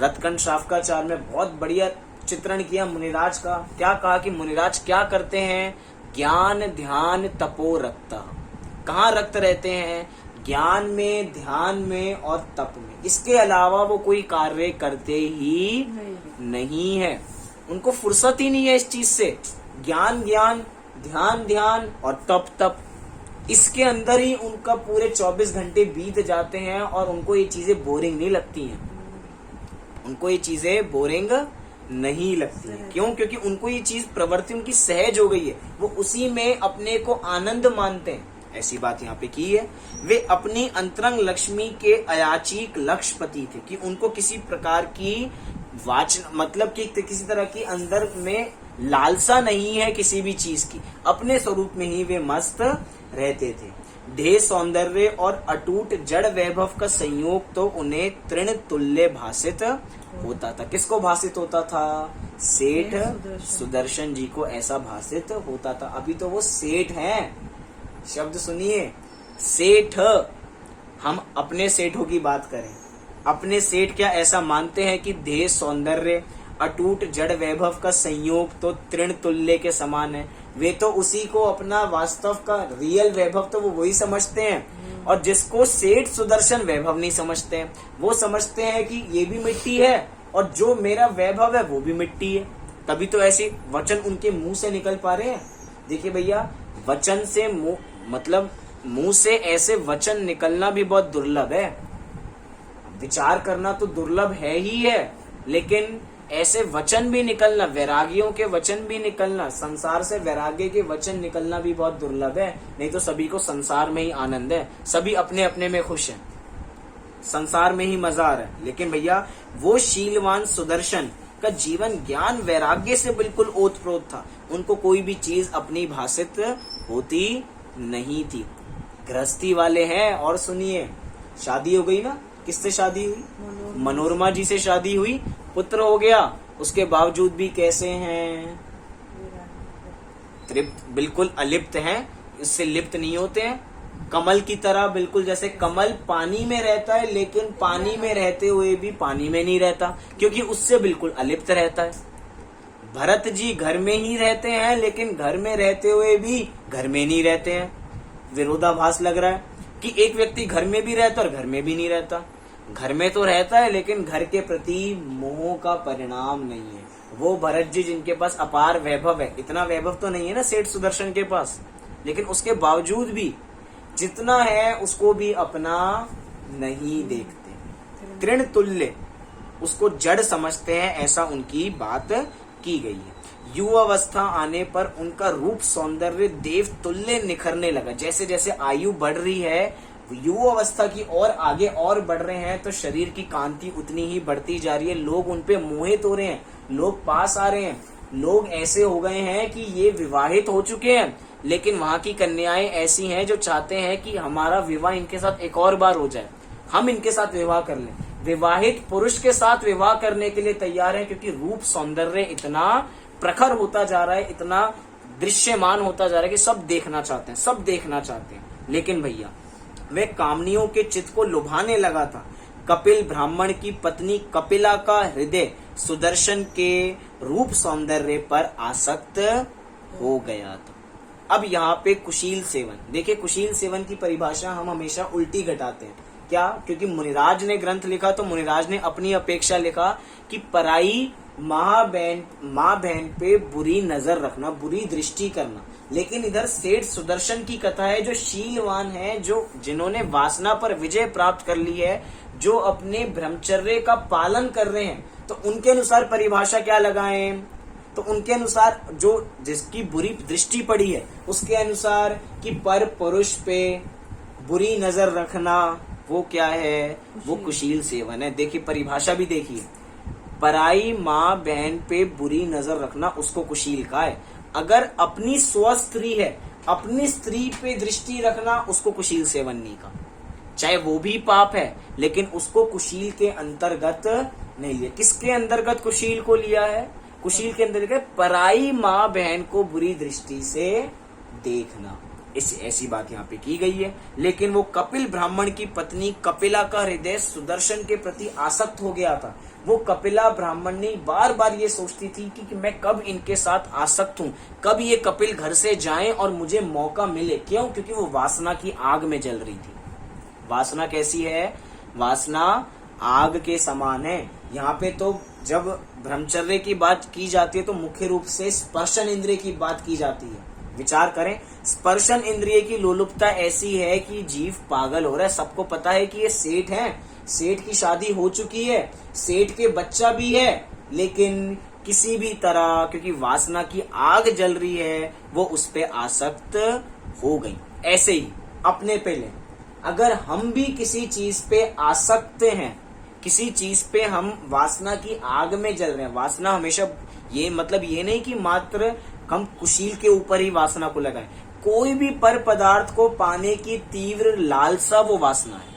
रत्कंठ शाफकाचार्य में बहुत बढ़िया चित्रण किया मुनिराज का। क्या कहा कि मुनिराज क्या करते हैं? ज्ञान, ध्यान, तपो रक्त। कहाँ रक्त रहते हैं? ज्ञान में, ध्यान में और तप में। इसके अलावा वो कोई कार्य करते ही नहीं है, उनको फुर्सत ही नहीं है इस चीज से। ज्ञान ज्ञान, ध्यान ध्यान और तप तप, इसके अंदर ही उनका पूरे 24 घंटे बीत जाते हैं, और उनको ये चीजें बोरिंग नहीं लगती हैं। उनको ये चीजें बोरिंग नहीं लगती है। क्यों? क्योंकि उनको ये चीज प्रवृत्ति उनकी सहज हो गई है, वो उसी में अपने को आनंद मानते हैं। ऐसी बात यहाँ पे की है। वे अपनी अंतरंग लक्ष्मी के अयाचिक लक्ष्यपति थे, कि उनको किसी प्रकार की मतलब कि किसी तरह की अंदर में लालसा नहीं है किसी भी चीज की, अपने स्वरूप में ही वे मस्त रहते थे। ढेर सौंदर्य और अटूट जड़ वैभव का संयोग तो उन्हें तृण तुल्य भाषित होता था। किसको भाषित होता था? सेठ सुदर्शन जी को ऐसा भाषित होता था। अभी तो वो सेठ हैं, शब्द सुनिए, सेठ। हम अपने सेठों की बात करें, अपने सेठ क्या ऐसा मानते हैं कि देह, सौंदर्य, अटूट जड़ वैभव का संयोग तो तृण तुल्य के समान है। वे तो उसी को अपना वास्तव का रियल वैभव तो वो वही समझते हैं, और जिसको सेठ सुदर्शन वैभव नहीं समझते हैं, वो समझते हैं कि ये भी मिट्टी है और जो मेरा वैभव है वो भी मिट्टी है। तभी तो ऐसे वचन उनके मुंह से निकल पा रहे हैं। देखिए भैया, वचन से मतलब मुंह से ऐसे वचन निकलना भी बहुत दुर्लभ है। विचार करना तो दुर्लभ है ही है, लेकिन ऐसे वचन भी निकलना, वैरागियों के वचन भी निकलना, संसार से वैराग्य के वचन निकलना भी बहुत दुर्लभ है। नहीं तो सभी को संसार में ही आनंद है, सभी अपने अपने में खुश हैं, संसार में ही मजा आ रहा है। लेकिन भैया वो शीलवान सुदर्शन का जीवन ज्ञान वैराग्य से बिल्कुल ओतप्रोत था। उनको कोई भी चीज अपनी भाषित होती नहीं थी। गृहस्थी वाले हैं। और सुनिए, शादी हो गई ना, किससे शादी हुई? मनोरमा जी से शादी हुई, पुत्र हो गया। उसके बावजूद भी कैसे हैं? तृप्त, बिल्कुल अलिप्त हैं, इससे लिप्त नहीं होते हैं। कमल की तरह, बिल्कुल जैसे कमल पानी में रहता है लेकिन पानी में रहते हुए भी पानी में नहीं रहता, क्योंकि उससे बिल्कुल अलिप्त रहता है। भरत जी घर में ही रहते हैं लेकिन घर में रहते हुए भी घर में नहीं रहते हैं। विरोधाभास लग रहा है कि एक व्यक्ति घर में भी रहता और घर में भी नहीं रहता। घर में तो रहता है लेकिन घर के प्रति मोह का परिणाम नहीं है। वो भरत जी जिनके पास अपार वैभव है, इतना वैभव तो नहीं है ना सेठ सुदर्शन के पास, लेकिन उसके बावजूद भी जितना है उसको भी अपना नहीं देखते, तृण तुल्य उसको जड़ समझते हैं, ऐसा उनकी बात की गई है। युवावस्था आने पर उनका रूप सौंदर्य देव तुल्य निखरने लगा। जैसे जैसे आयु बढ़ रही है, युवावस्था की और आगे और बढ़ रहे हैं, तो शरीर की कांति उतनी ही बढ़ती जा रही है। लोग उन पे मोहित हो रहे हैं, लोग पास आ रहे हैं। लोग ऐसे हो गए हैं कि ये विवाहित हो चुके हैं, लेकिन वहां की कन्याएं ऐसी हैं जो चाहते हैं कि हमारा विवाह इनके साथ एक और बार हो जाए, हम इनके साथ विवाह कर लें। विवाहित पुरुष के साथ विवाह करने के लिए तैयार है, क्योंकि रूप सौंदर्य इतना प्रखर होता जा रहा है, इतना दृश्यमान होता जा रहा है कि सब देखना चाहते हैं, सब देखना चाहते हैं। लेकिन भैया वे कामनियों के चित्त को लुभाने लगा था। कपिल ब्राह्मण की पत्नी कपिला का हृदय सुदर्शन के रूप सौंदर्य पर आसक्त हो गया था। अब यहाँ पे कुशील सेवन देखिए, कुशील सेवन की परिभाषा हम हमेशा उल्टी घटाते हैं। क्या? क्योंकि मुनिराज ने ग्रंथ लिखा तो मुनिराज ने अपनी अपेक्षा लिखा कि पराई माँ बहन पे बुरी नजर रखना, बुरी दृष्टि करना। लेकिन इधर सेठ सुदर्शन की कथा है, जो शीलवान है, जो जिन्होंने वासना पर विजय प्राप्त कर ली है, जो अपने ब्रह्मचर्य का पालन कर रहे हैं। तो उनके अनुसार परिभाषा क्या लगाएं? तो उनके अनुसार जो जिसकी बुरी दृष्टि पड़ी है उसके अनुसार कि पर पुरुष पे बुरी नजर रखना वो क्या है? वो कुशील सेवन है। देखिए परिभाषा भी देखिए, पराई माँ बहन पे बुरी नजर रखना उसको कुशील का है। अगर अपनी स्वस्त्री है, अपनी स्त्री पे दृष्टि रखना उसको कुशील सेवन नहीं का। चाहे वो भी पाप है लेकिन उसको कुशील के अंतर्गत नहीं लिया। किसके अंतर्गत कुशील को लिया है? कुशील के अंतर्गत पराई माँ बहन को बुरी दृष्टि से देखना, ऐसी बात यहाँ पे की गई है। लेकिन वो कपिल ब्राह्मण की पत्नी कपिला का हृदय सुदर्शन के प्रति आसक्त हो गया था। वो कपिला ब्राह्मण ने बार बार ये सोचती थी कि मैं कब इनके साथ आसक्त हूँ, कब ये कपिल घर से जाएं और मुझे मौका मिले। क्यों? क्योंकि वो वासना की आग में जल रही थी। वासना कैसी है? वासना आग के समान है। यहाँ पे तो जब ब्रह्मचर्य की बात की जाती है तो मुख्य रूप से स्पर्शन इंद्रिय की बात की जाती है। विचार करें, स्पर्शन इंद्रिय की लोलुपता ऐसी है कि जीव पागल हो रहा है। सबको पता है कि ये सेठ हैं, सेठ की शादी हो चुकी है, सेठ के बच्चा भी है, लेकिन किसी भी तरह क्योंकि वासना की आग जल रही है वो उस पे आसक्त हो गई। ऐसे ही अपने पे ले, अगर हम भी किसी चीज पे आसक्त हैं, किसी चीज पे हम वासना की आग में जल रहे हैं। वासना हमेशा ये मतलब ये नहीं कि मात्र हम कुशील के ऊपर ही वासना को लगाएं। कोई भी पर पदार्थ को पाने की तीव्र लालसा वो वासना है।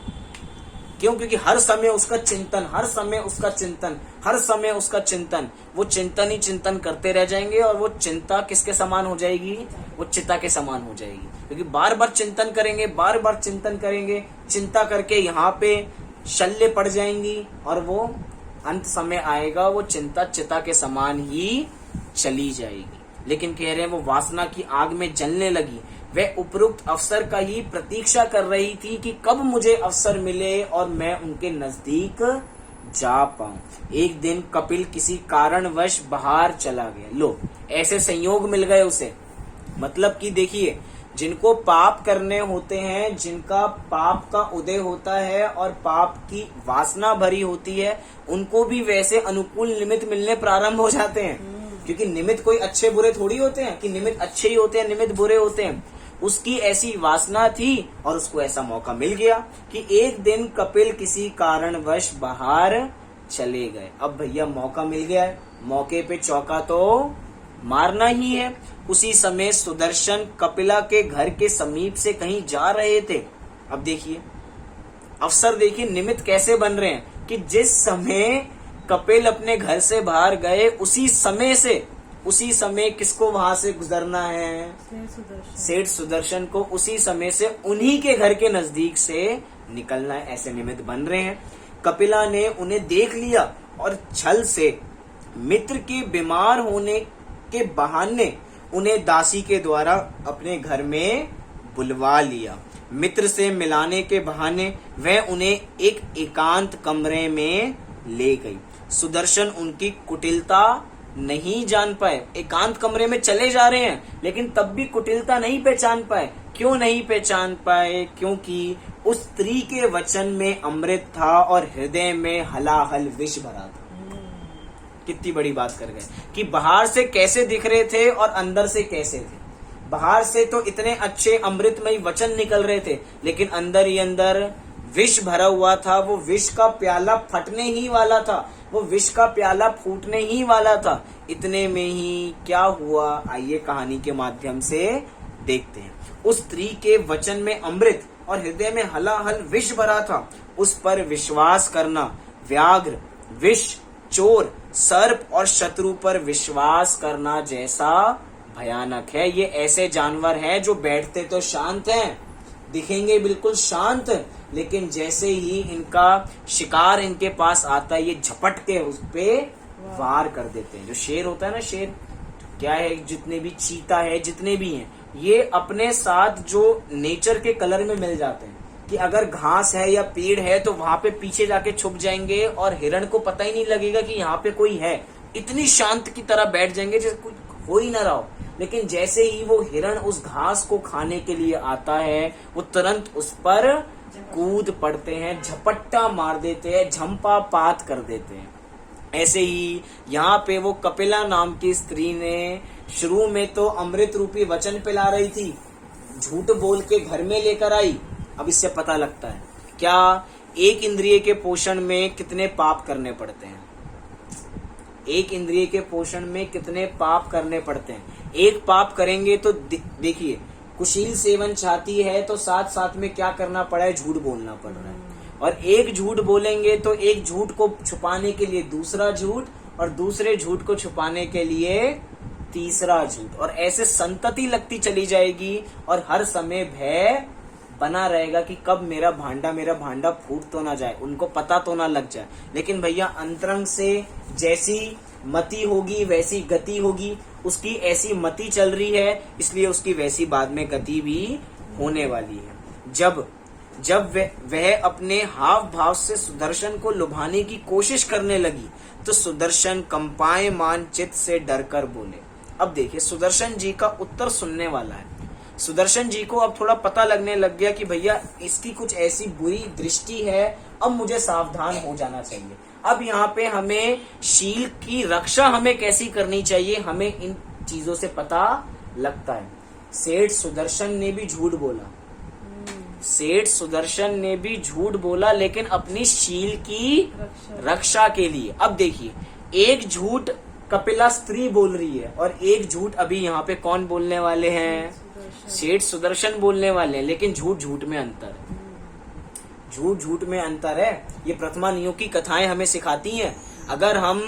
क्यों? क्योंकि हर समय उसका चिंतन, हर समय उसका चिंतन, हर समय उसका चिंतन, वो चिंतन ही चिंतन करते रह जाएंगे और वो चिंता किसके समान हो जाएगी? वो चिता के समान हो जाएगी। क्योंकि बार बार चिंतन करेंगे, बार बार चिंतन करेंगे, चिंता करके यहाँ पे शल्य पड़ जाएंगी और वो अंत समय आएगा वो चिंता चिता के समान ही चली जाएगी। लेकिन कह रहे हैं वो वासना की आग में जलने लगी। वह उपरोक्त अवसर का ही प्रतीक्षा कर रही थी कि कब मुझे अवसर मिले और मैं उनके नजदीक जा पाऊं। एक दिन कपिल किसी कारणवश बाहर चला गया। लो, ऐसे संयोग मिल गए उसे। मतलब कि देखिए, जिनको पाप करने होते हैं, जिनका पाप का उदय होता है और पाप की वासना भरी होती है, उनको भी वैसे अनुकूल निमित्त मिलने प्रारंभ हो जाते हैं। क्योंकि निमित्त कोई अच्छे बुरे थोड़ी होते हैं कि निमित्त अच्छे ही होते हैं, निमित्त बुरे होते हैं। उसकी ऐसी वासना थी और उसको ऐसा मौका मिल गया कि एक दिन कपिल किसी कारणवश बाहर चले गए। अब भैया मौका मिल गया है, मौके पे चौका तो मारना ही है। उसी समय सुदर्शन कपिला के घर के समीप से कहीं जा रहे थे। अब देखिए अवसर, देखिए निमित्त कैसे बन रहे हैं कि जिस समय कपिल अपने घर से बाहर गए, उसी समय किसको वहां से गुजरना है? सेठ सुदर्शन को उसी समय से उन्हीं के घर के नजदीक से निकलना है। ऐसे निमित्त बन रहे हैं। कपिला ने उन्हें देख लिया और छल से मित्र के बीमार होने के बहाने उन्हें दासी के द्वारा अपने घर में बुलवा लिया। मित्र से मिलाने के बहाने वह उन्हें एक एकांत कमरे में ले गई। सुदर्शन उनकी कुटिलता नहीं जान पाए। एकांत कमरे में चले जा रहे हैं लेकिन तब भी कुटिलता नहीं पहचान पाए। क्यों नहीं पहचान पाए? क्योंकि उस स्त्री के वचन में अमृत था और हृदय में हलाहल विष भरा था। कितनी बड़ी बात कर गए कि बाहर से कैसे दिख रहे थे और अंदर से कैसे थे। बाहर से तो इतने अच्छे अमृतमय वचन निकल रहे थे, लेकिन अंदर ही अंदर विष भरा हुआ था। वो विष का प्याला फटने ही वाला था, वो विष का प्याला फूटने ही वाला था। इतने में ही क्या हुआ, आइए कहानी के माध्यम से देखते हैं। उस स्त्री के वचन में अमृत और हृदय में हलाहल विष भरा था। उस पर विश्वास करना व्याघ्र, विष, चोर, सर्प और शत्रु पर विश्वास करना जैसा भयानक है। ये ऐसे जानवर हैं जो बैठते तो शांत हैं, दिखेंगे बिल्कुल शांत, लेकिन जैसे ही इनका शिकार इनके पास आता है, ये झपट के उस पे वार कर देते हैं। जो शेर होता है ना, शेर क्या है, जितने भी चीता है, जितने भी हैं, ये अपने साथ जो नेचर के कलर में मिल जाते हैं कि अगर घास है या पेड़ है तो वहां पे पीछे जाके छुप जाएंगे और हिरण को पता ही नहीं लगेगा कि यहाँ पे कोई है। इतनी शांत की तरह बैठ जाएंगे जैसे कुछ हो ही ना रहा हो। लेकिन जैसे ही वो हिरण उस घास को खाने के लिए आता है, वो तुरंत उस पर कूद पड़ते हैं, झपट्टा मार देते हैं, झंपा पात कर देते हैं। ऐसे ही यहाँ पे वो कपिला नाम की स्त्री ने शुरू में तो अमृत रूपी वचन पिला रही थी, झूठ बोल के घर में लेकर आई। अब इससे पता लगता है क्या एक इंद्रिय के पोषण में कितने पाप करने पड़ते हैं। एक इंद्रिय के पोषण में कितने पाप करने पड़ते हैं। एक पाप करेंगे तो देखिए, कुशील सेवन चाहती है तो साथ साथ में क्या करना पड़ा है, झूठ बोलना पड़ रहा है। और एक झूठ बोलेंगे तो एक झूठ को छुपाने के लिए दूसरा झूठ, और दूसरे झूठ को छुपाने के लिए तीसरा झूठ, और ऐसे संतति लगती चली जाएगी। और हर समय भय बना रहेगा कि कब मेरा भांडा फूट तो ना जाए, उनको पता तो ना लग जाए। लेकिन भैया अंतरंग से जैसी मति होगी वैसी गति होगी। उसकी ऐसी मति चल रही है, इसलिए उसकी वैसी बाद में गति भी होने वाली है। जब वह अपने हाव भाव से सुदर्शन को लुभाने की कोशिश करने लगी तो सुदर्शन कंपायमान चित्त से डरकर बोले। अब देखिए, सुदर्शन जी का उत्तर सुनने वाला है। सुदर्शन जी को अब थोड़ा पता लगने लग गया कि भैया इसकी कुछ ऐसी बुरी दृष्टि है, अब मुझे सावधान हो जाना चाहिए। अब यहाँ पे हमें शील की रक्षा हमें कैसी करनी चाहिए, हमें इन चीजों से पता लगता है। सेठ सुदर्शन ने भी झूठ बोला, सेठ सुदर्शन ने भी झूठ बोला, लेकिन अपनी शील की रक्षा के लिए। अब देखिए, एक झूठ कपिला स्त्री बोल रही है और एक झूठ अभी यहाँ पे कौन बोलने वाले हैं, सेठ सुदर्शन बोलने वाले हैं। लेकिन झूठ झूठ में अंतर है, झूठ झूठ में अंतर है। ये प्रथमा नियोग की कथाएं हमें सिखाती हैं। अगर हम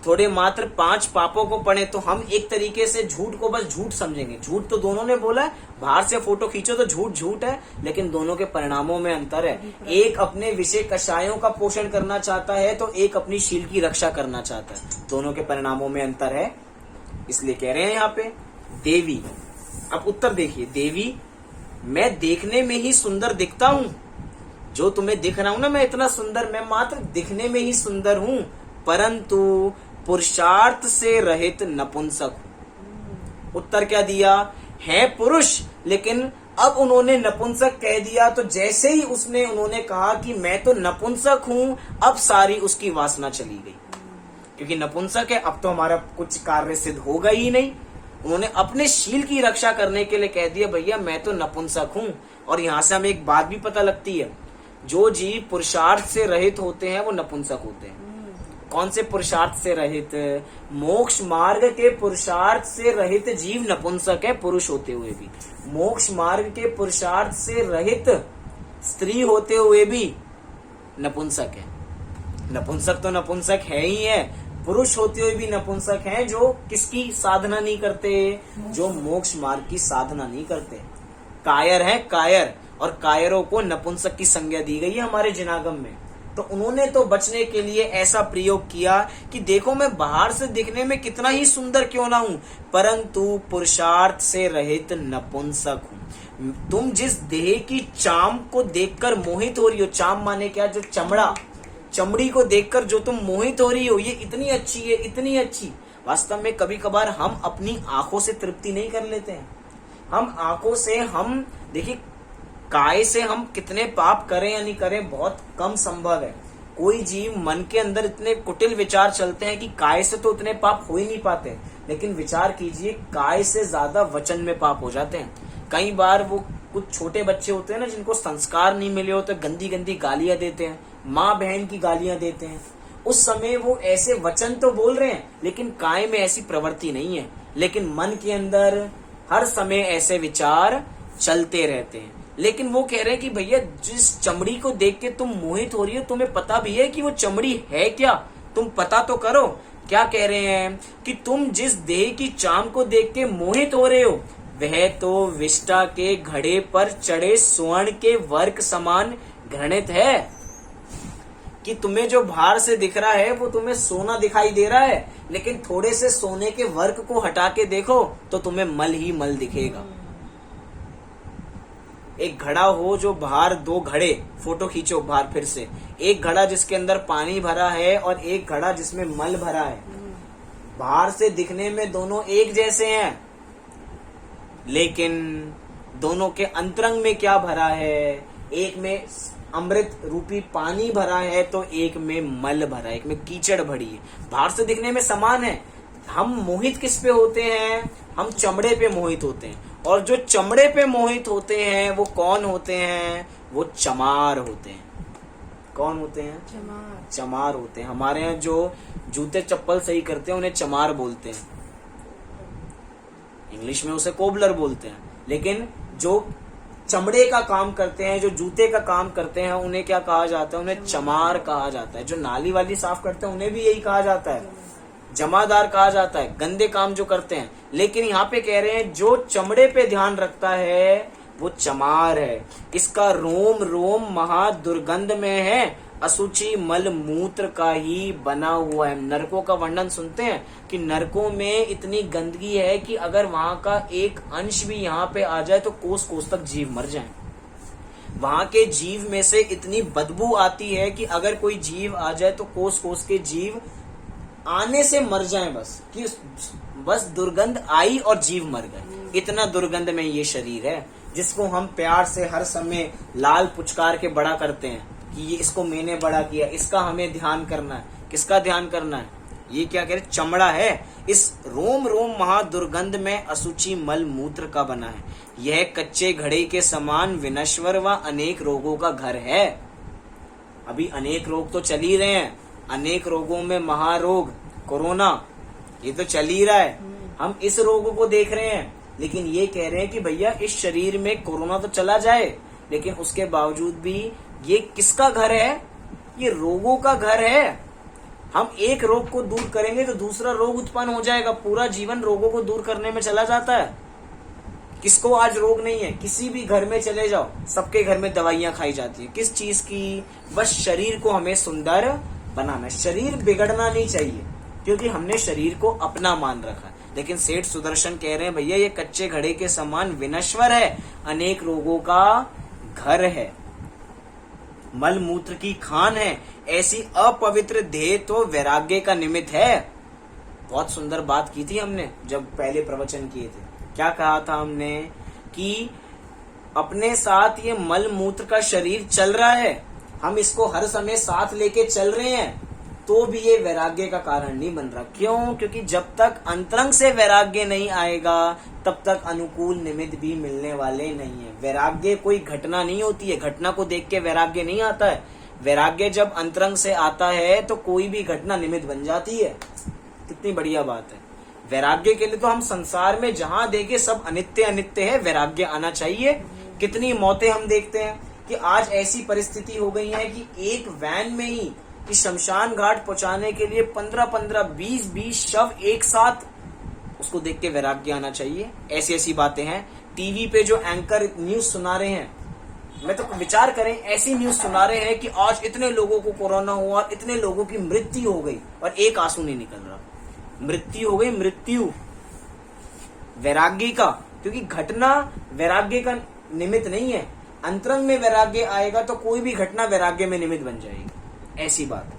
थोड़े मात्र 5 पापों को पढ़े तो हम एक तरीके से झूठ को बस झूठ समझेंगे। झूठ तो दोनों ने बोला है, बाहर से फोटो खींचो तो झूठ झूठ है, लेकिन दोनों के परिणामों में अंतर है। एक अपने विषय कषायों का पोषण करना चाहता है तो एक अपनी शील की रक्षा करना चाहता है। दोनों के परिणामों में अंतर है, इसलिए कह रहे हैं यहाँ पे देवी अब उत्तर देखिए, देवी मैं देखने में ही सुंदर दिखता हूं, जो तुम्हें दिख रहा हूं ना मैं इतना सुंदर, मैं मात्र दिखने में ही सुंदर हूं, परंतु पुरुषार्थ से रहित नपुंसक हूं। उत्तर क्या दिया, है पुरुष, लेकिन अब उन्होंने नपुंसक कह दिया, तो जैसे ही उन्होंने कहा कि मैं तो नपुंसक हूं, अब सारी उसकी वासना चली गई, क्योंकि नपुंसक है, अब तो हमारा कुछ कार्य सिद्ध होगा ही नहीं। उन्होंने अपने शील की रक्षा करने के लिए कह दिया भैया मैं तो नपुंसक हूं। और यहां से हमें एक बात भी पता लगती है, जो जीव पुरुषार्थ से रहित होते हैं वो नपुंसक होते हैं। कौन से पुरुषार्थ से रहित? मोक्ष मार्ग के पुरुषार्थ से रहित जीव नपुंसक है, पुरुष होते हुए भी। मोक्ष मार्ग के पुरुषार्थ से रहित स्त्री होते हुए भी नपुंसक है। नपुंसक तो नपुंसक है ही है, पुरुष होते हुए भी नपुंसक हैं, जो किसकी साधना नहीं करते? जो मोक्ष मार्ग की साधना नहीं करते। कायर है कायर, और कायरों को नपुंसक की संज्ञा दी गई है हमारे जिनागम में। तो उन्होंने तो बचने के लिए ऐसा प्रयोग किया कि देखो मैं बाहर से दिखने में कितना ही सुंदर क्यों ना हूं, परंतु पुरुषार्थ से रहित नपुंसक हूं। तुम जिस देह की चाम को देखकर मोहित हो रही हो, चाम माने क्या? जो चमड़ा, चमड़ी को देखकर जो तुम मोहित हो रही हो, ये इतनी अच्छी है, इतनी अच्छी। वास्तव में कभी कभार हम अपनी आंखों से तृप्ति नहीं कर लेते हैं। हम आंखों से, हम देखिए काय से हम कितने पाप करें या नहीं करें बहुत कम संभव है। कोई जीव मन के अंदर इतने कुटिल विचार चलते हैं कि काय से तो उतने पाप हो ही नहीं पाते, लेकिन विचार कीजिए काय से ज्यादा वचन में पाप हो जाते हैं। कई बार वो कुछ छोटे बच्चे होते हैं ना, जिनको संस्कार नहीं मिले होते, गंदी गंदी गालियां देते हैं, माँ बहन की गालियां देते हैं। उस समय वो ऐसे वचन तो बोल रहे हैं, लेकिन काय में ऐसी प्रवृत्ति नहीं है, लेकिन मन के अंदर हर समय ऐसे विचार चलते रहते हैं। लेकिन वो कह रहे हैं कि भैया जिस चमड़ी को देख के तुम मोहित हो रही हो, तुम्हें पता भी है कि वो चमड़ी है क्या? तुम पता तो करो। क्या कह रहे हैं कि तुम जिस देह की चाम को देख के मोहित हो रहे हो, वह तो विष्टा के घड़े पर चढ़े स्वर्ण के वर्क समान घृणित है। कि तुम्हें जो बाहर से दिख रहा है वो तुम्हें सोना दिखाई दे रहा है, लेकिन थोड़े से सोने के वर्क को हटा के देखो तो तुम्हें मल ही मल दिखेगा। एक घड़ा हो जो बाहर, दो घड़े फोटो खींचो बाहर फिर से, एक घड़ा जिसके अंदर पानी भरा है और एक घड़ा जिसमें मल भरा है। बाहर से दिखने में दोनों एक जैसे हैं, लेकिन दोनों के अंतरंग में क्या भरा है? एक में अमृत रूपी पानी भरा है तो एक में मल भरा है, एक में कीचड़ भरी है। बाहर से दिखने में समान है। हम मोहित किस पे होते हैं? हम चमड़े पे मोहित होते हैं, और जो चमड़े पे मोहित होते हैं वो कौन होते हैं? वो चमार होते हैं। कौन होते हैं? चमार। चमार होते हैं। हमारे यहाँ जो जूते चप्पल सही करते हैं उन्हें चमार बोलते हैं, इंग्लिश में उसे कोबलर बोलते हैं। लेकिन जो चमड़े का काम करते हैं, जो जूते का काम करते हैं, उन्हें क्या कहा जाता है? उन्हें चमार कहा जाता है। जो नाली वाली साफ करते हैं उन्हें भी यही कहा जाता है, जमादार कहा जाता है, गंदे काम जो करते हैं। लेकिन यहाँ पे कह रहे हैं जो चमड़े पे ध्यान रखता है वो चमार है। इसका रोम रोम महा दुर्गंध में है, असुचि मल मूत्र का ही बना हुआ है। नरकों का वर्णन सुनते हैं कि नरकों में इतनी गंदगी है कि अगर वहां का एक अंश भी यहाँ पे आ जाए तो कोस कोस तक जीव मर जाएं। वहां के जीव में से इतनी बदबू आती है कि अगर कोई जीव आ जाए तो कोस कोस के जीव आने से मर जाएं, बस दुर्गंध आई और जीव मर गए। इतना दुर्गंध में ये शरीर है, जिसको हम प्यार से हर समय लाल पुचकार के बड़ा करते हैं कि ये इसको मैंने बड़ा किया, इसका हमें ध्यान करना है। किसका ध्यान करना है? ये क्या कह रहे? चमड़ा है। इस रोम रोम महादुर्गंध में असुचि मल मूत्र का बना है। यह कच्चे घड़े के समान विनश्वर व अनेक रोगों का घर है। अभी अनेक रोग तो चल ही रहे हैं, अनेक रोगों में महारोग कोरोना ये तो चल ही रहा है। हम इस रोग को देख रहे हैं, लेकिन ये कह रहे हैं कि भैया इस शरीर में कोरोना तो चला जाए, लेकिन उसके बावजूद भी ये किसका घर है? ये रोगों का घर है। हम एक रोग को दूर करेंगे तो दूसरा रोग उत्पन्न हो जाएगा। पूरा जीवन रोगों को दूर करने में चला जाता है। किसको आज रोग नहीं है? किसी भी घर में चले जाओ, सबके घर में दवाइयां खाई जाती है। किस चीज की? बस शरीर को हमें सुंदर बनाना है। शरीर बिगड़ना नहीं चाहिए, क्योंकि हमने शरीर को अपना मान रखा है। लेकिन सेठ सुदर्शन कह रहे हैं भैया ये कच्चे घड़े के समान विनश्वर है, अनेक रोगों का घर है, मल मूत्र की खान है, ऐसी अपवित्र देह तो वैराग्य का निमित्त है। बहुत सुंदर बात की थी हमने जब पहले प्रवचन किए थे। क्या कहा था हमने कि अपने साथ ये मल मूत्र का शरीर चल रहा है, हम इसको हर समय साथ लेके चल रहे हैं, तो भी ये वैराग्य का कारण नहीं बन रहा। क्यों? क्योंकि जब तक अंतरंग से वैराग्य नहीं आएगा तब तक अनुकूल निमित्त भी मिलने वाले नहीं है। वैराग्य कोई घटना नहीं होती है, घटना को देख के वैराग्य नहीं आता है। वैराग्य जब अंतरंग से आता है तो कोई भी घटना निमित्त बन जाती है। कितनी बढ़िया बात है। वैराग्य के लिए तो हम संसार में जहां देखे सब अनित्य अनित्य है, वैराग्य आना चाहिए। कितनी मौतें हम देखते हैं कि आज ऐसी परिस्थिति हो गई है कि एक वैन में ही कि शमशान घाट पहुंचाने के लिए 15-15, 20-20 शव एक साथ, उसको देख के वैराग्य आना चाहिए। ऐसी ऐसी बातें हैं। टीवी पे जो एंकर न्यूज सुना रहे हैं, मैं तो विचार करें, ऐसी न्यूज सुना रहे हैं कि आज इतने लोगों को कोरोना हुआ और इतने लोगों की मृत्यु हो गई और एक आंसू नहीं निकल रहा। मृत्यु हो गई, मृत्यु वैराग्य का, क्योंकि घटना वैराग्य का निमित्त नहीं है। अंतरंग में वैराग्य आएगा तो कोई भी घटना वैराग्य में निमित्त बन जाएगी। ऐसी बात।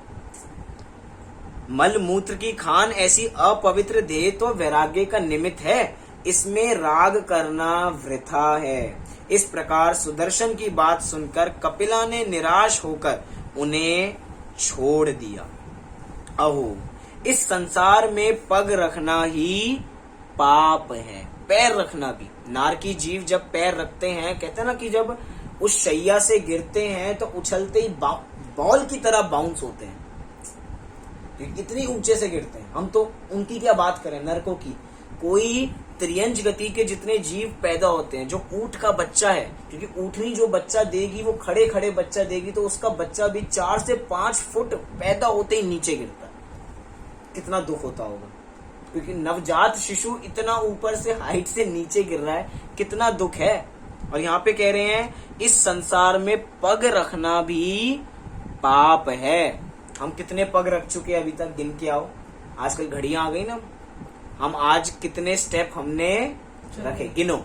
मल मूत्र की खान ऐसी अपवित्र देह तो वैराग्य का निमित्त है, इसमें राग करना वृथा है। इस प्रकार सुदर्शन की बात सुनकर कपिला ने निराश होकर उन्हें छोड़ दिया। अहो, इस संसार में पग रखना ही पाप है, पैर रखना भी। नार की जीव जब पैर रखते हैं, कहते हैं ना कि जब उस शैया से गिरते हैं तो उछलते ही बॉल की तरह बाउंस होते हैं, इतनी ऊंचे से गिरते हैं। हम तो उनकी क्या बात करें, नरकों की। कोई त्रियंज गति के जितने जीव पैदा होते हैं, जो ऊंट का बच्चा है, क्योंकि ऊँटनी जो बच्चा देगी वो खड़े खड़े बच्चा देगी, तो उसका बच्चा भी 4 से 5 फुट पैदा होते ही नीचे गिरता है। कितना दुख होता होगा, क्योंकि नवजात शिशु इतना ऊपर से हाइट से नीचे गिर रहा है, कितना दुख है। और यहाँ पे कह रहे हैं इस संसार में पग रखना भी पाप है। हम कितने पग रख चुके हैं अभी तक, गिन के आओ। आजकल घड़ियां आ गई ना, हम आज कितने स्टेप हमने रखे, गिनो।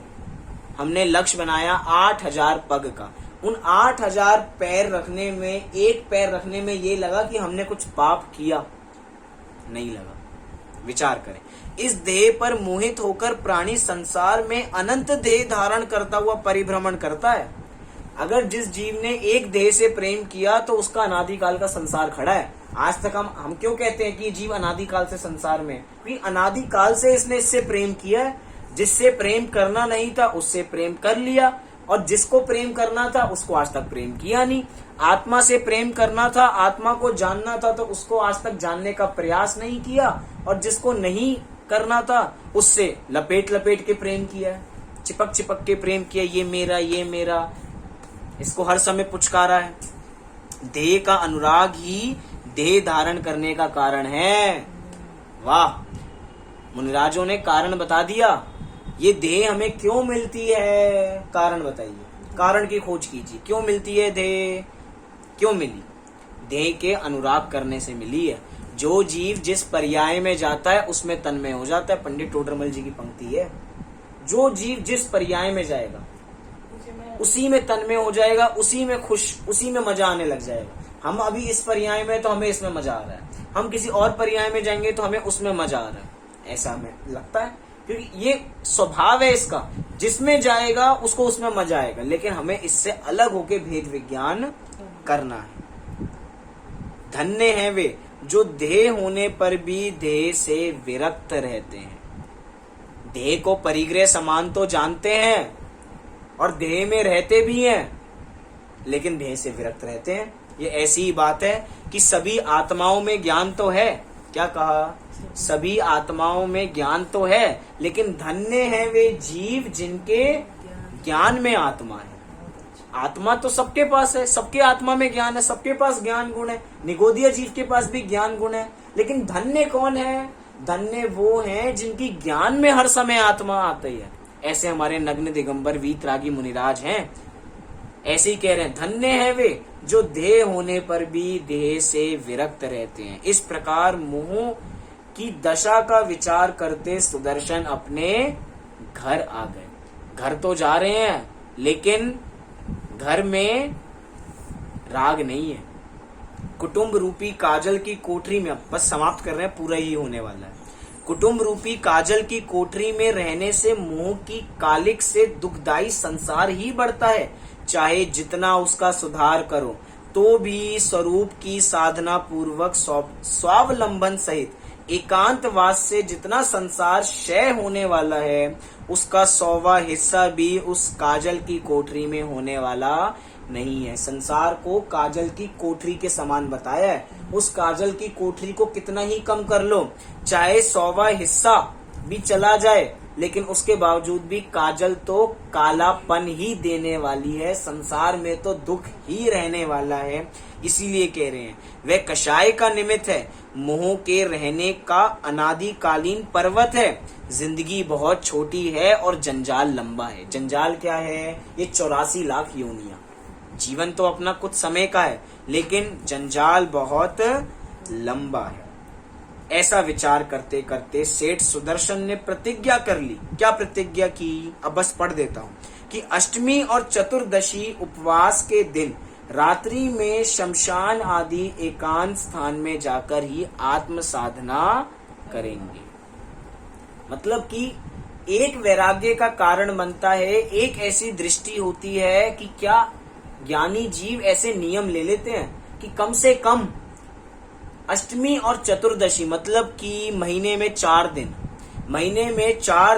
हमने लक्ष्य बनाया 8000 पग का। उन 8000 पैर रखने में, एक पैर रखने में ये लगा कि हमने कुछ पाप किया? नहीं लगा। विचार करें, इस देह पर मोहित होकर प्राणी संसार में अनंत देह धारण करता हुआ परिभ्रमण करता है। अगर जिस जीव ने एक देह से प्रेम किया तो उसका अनादिकाल का संसार खड़ा है। आज तक हम क्यों कहते हैं कि जीव अनादिकाल से संसार में? क्योंकि अनादिकाल से इसने इससे प्रेम किया है। जिससे प्रेम करना नहीं था उससे प्रेम कर लिया, और जिसको प्रेम करना था उसको आज तक प्रेम किया नहीं। आत्मा से प्रेम करना था, आत्मा को जानना था, तो उसको आज तक जानने का प्रयास नहीं किया, और जिसको नहीं करना था उससे लपेट लपेट के प्रेम किया है, चिपक चिपक के प्रेम किया, ये मेरा, ये मेरा, इसको हर समय पुचकारा है। देह का अनुराग ही देह धारण करने का कारण है। वाह, मुनिराजों ने कारण बता दिया। ये देह हमें क्यों मिलती है, कारण बताइए, कारण की खोज कीजिए। क्यों मिलती है देह, क्यों मिली? देह के अनुराग करने से मिली है। जो जीव जिस पर्याय में जाता है उसमें तन्मय हो जाता है। पंडित टोडरमल जी की पंक्ति है, जो जीव जिस पर्याय में जाएगा उसी में तन्मय हो जाएगा, उसी में खुश, उसी में मजा आने लग जाएगा। हम अभी इस पर्याय में तो हमें इसमें मजा आ रहा है, हम किसी और पर्याय में जाएंगे तो हमें उसमें मजा आ रहा है, ऐसा हमें लगता है। क्योंकि ये स्वभाव है इसका, जिसमें जाएगा उसको उसमें मजा आएगा। लेकिन हमें इससे अलग होके भेद विज्ञान करना है। धन्य है वे जो देह होने पर भी देह से विरक्त रहते हैं। देह को परिग्रह समान तो जानते हैं और देह में रहते भी हैं, लेकिन देह से विरक्त रहते हैं। ये ऐसी ही बात है कि सभी आत्माओं में ज्ञान तो है। क्या कहा? सभी आत्माओं में ज्ञान तो है, लेकिन धन्य है वे जीव जिनके ज्ञान में आत्मा है। आत्मा तो सबके पास है, सबके आत्मा में ज्ञान है, सबके पास ज्ञान गुण है। निगोदिया जीव के पास भी ज्ञान गुण है, लेकिन धन्य कौन है? धन्य वो हैं जिनकी ज्ञान में हर समय आत्मा आती है। ऐसे हमारे नग्न दिगंबर वीतरागी मुनिराज हैं, ऐसे ही कह रहे हैं, धन्य है वे जो देह होने पर भी देह से विरक्त रहते हैं। इस प्रकार मोह कि दशा का विचार करते सुदर्शन अपने घर आ गए। घर तो जा रहे हैं, लेकिन घर में राग नहीं है। कुटुंब रूपी काजल की कोठरी में, बस समाप्त कर रहे हैं, पूरा ही होने वाला है। कुटुंब रूपी काजल की कोठरी में रहने से मोह की कालिक से दुखदाई संसार ही बढ़ता है। चाहे जितना उसका सुधार करो तो भी स्वरूप की साधना पूर्वक स्वावलंबन सहित एकांतवास से जितना संसार क्षय होने वाला है, उसका 100वां हिस्सा भी उस काजल की कोठरी में होने वाला नहीं है। संसार को काजल की कोठरी के समान बताया है। उस काजल की कोठरी को कितना ही कम कर लो, चाहे 100वां हिस्सा भी चला जाए, लेकिन उसके बावजूद भी काजल तो कालापन ही देने वाली है। संसार में तो दुख ही रहने वाला है। इसीलिए कह रहे हैं वह कषाय का निमित्त है, मोह के रहने का अनादिकालीन पर्वत है। जिंदगी बहुत छोटी है और जंजाल लंबा है। जंजाल क्या है? ये 84 लाख योनियां। जीवन तो अपना कुछ समय का है, लेकिन जंजाल बहुत लंबा है। ऐसा विचार करते करते सेठ सुदर्शन ने प्रतिज्ञा कर ली। क्या प्रतिज्ञा की? अब बस पढ़ देता हूँ कि अष्टमी और चतुर्दशी उपवास के दिन रात्रि में शमशान आदि एकांत स्थान में जाकर ही आत्म साधना करेंगे। मतलब कि एक वैराग्य का कारण बनता है, एक ऐसी दृष्टि होती है कि क्या ज्ञानी जीव ऐसे नियम ले लेते हैं कि कम से कम अष्टमी और चतुर्दशी, मतलब कि महीने में 4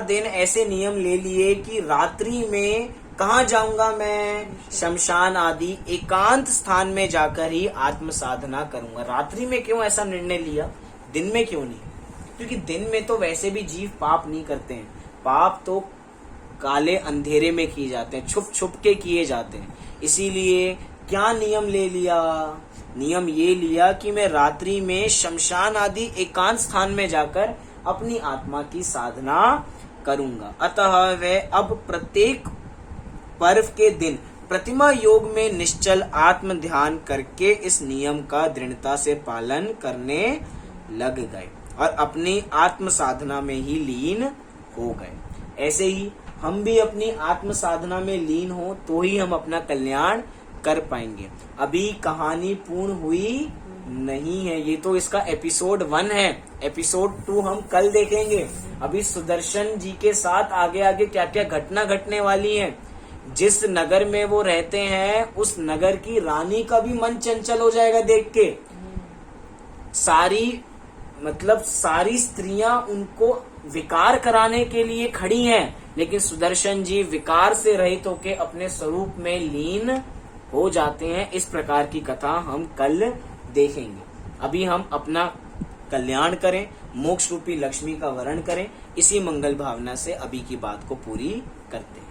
दिन ऐसे नियम ले लिए कि रात्रि में कहाँ जाऊंगा मैं? शमशान आदि एकांत स्थान में जाकर ही आत्म साधना करूंगा। रात्रि में क्यों ऐसा निर्णय लिया, दिन में क्यों नहीं? क्योंकि दिन में तो वैसे भी जीव पाप नहीं करते हैं। पाप तो काले अंधेरे में किए जाते हैं, छुप छुप के किए जाते हैं। इसीलिए क्या नियम ले लिया? नियम ये लिया कि मैं रात्रि में शमशान आदि एकांत स्थान में जाकर अपनी आत्मा की साधना करूंगा। अतः वह अब प्रत्येक पर्व के दिन प्रतिमा योग में निश्चल आत्म ध्यान करके इस नियम का दृढ़ता से पालन करने लग गए और अपनी आत्म साधना में ही लीन हो गए। ऐसे ही हम भी अपनी आत्म साधना में लीन हो तो ही हम अपना कल्याण कर पाएंगे। अभी कहानी पूर्ण हुई नहीं है, ये तो इसका एपिसोड 1 है। एपिसोड 2 हम कल देखेंगे। अभी सुदर्शन जी के साथ आगे आगे क्या क्या घटना घटने वाली है। जिस नगर में वो रहते हैं उस नगर की रानी का भी मन चंचल हो जाएगा देख के। सारी स्त्रियां उनको विकार कराने के लिए खड़ी हैं, लेकिन सुदर्शन जी विकार से रहित होकर अपने स्वरूप में लीन हो जाते हैं। इस प्रकार की कथा हम कल देखेंगे। अभी हम अपना कल्याण करें, मोक्ष रूपी लक्ष्मी का वरण करें। इसी मंगल भावना से अभी की बात को पूरी करते हैं।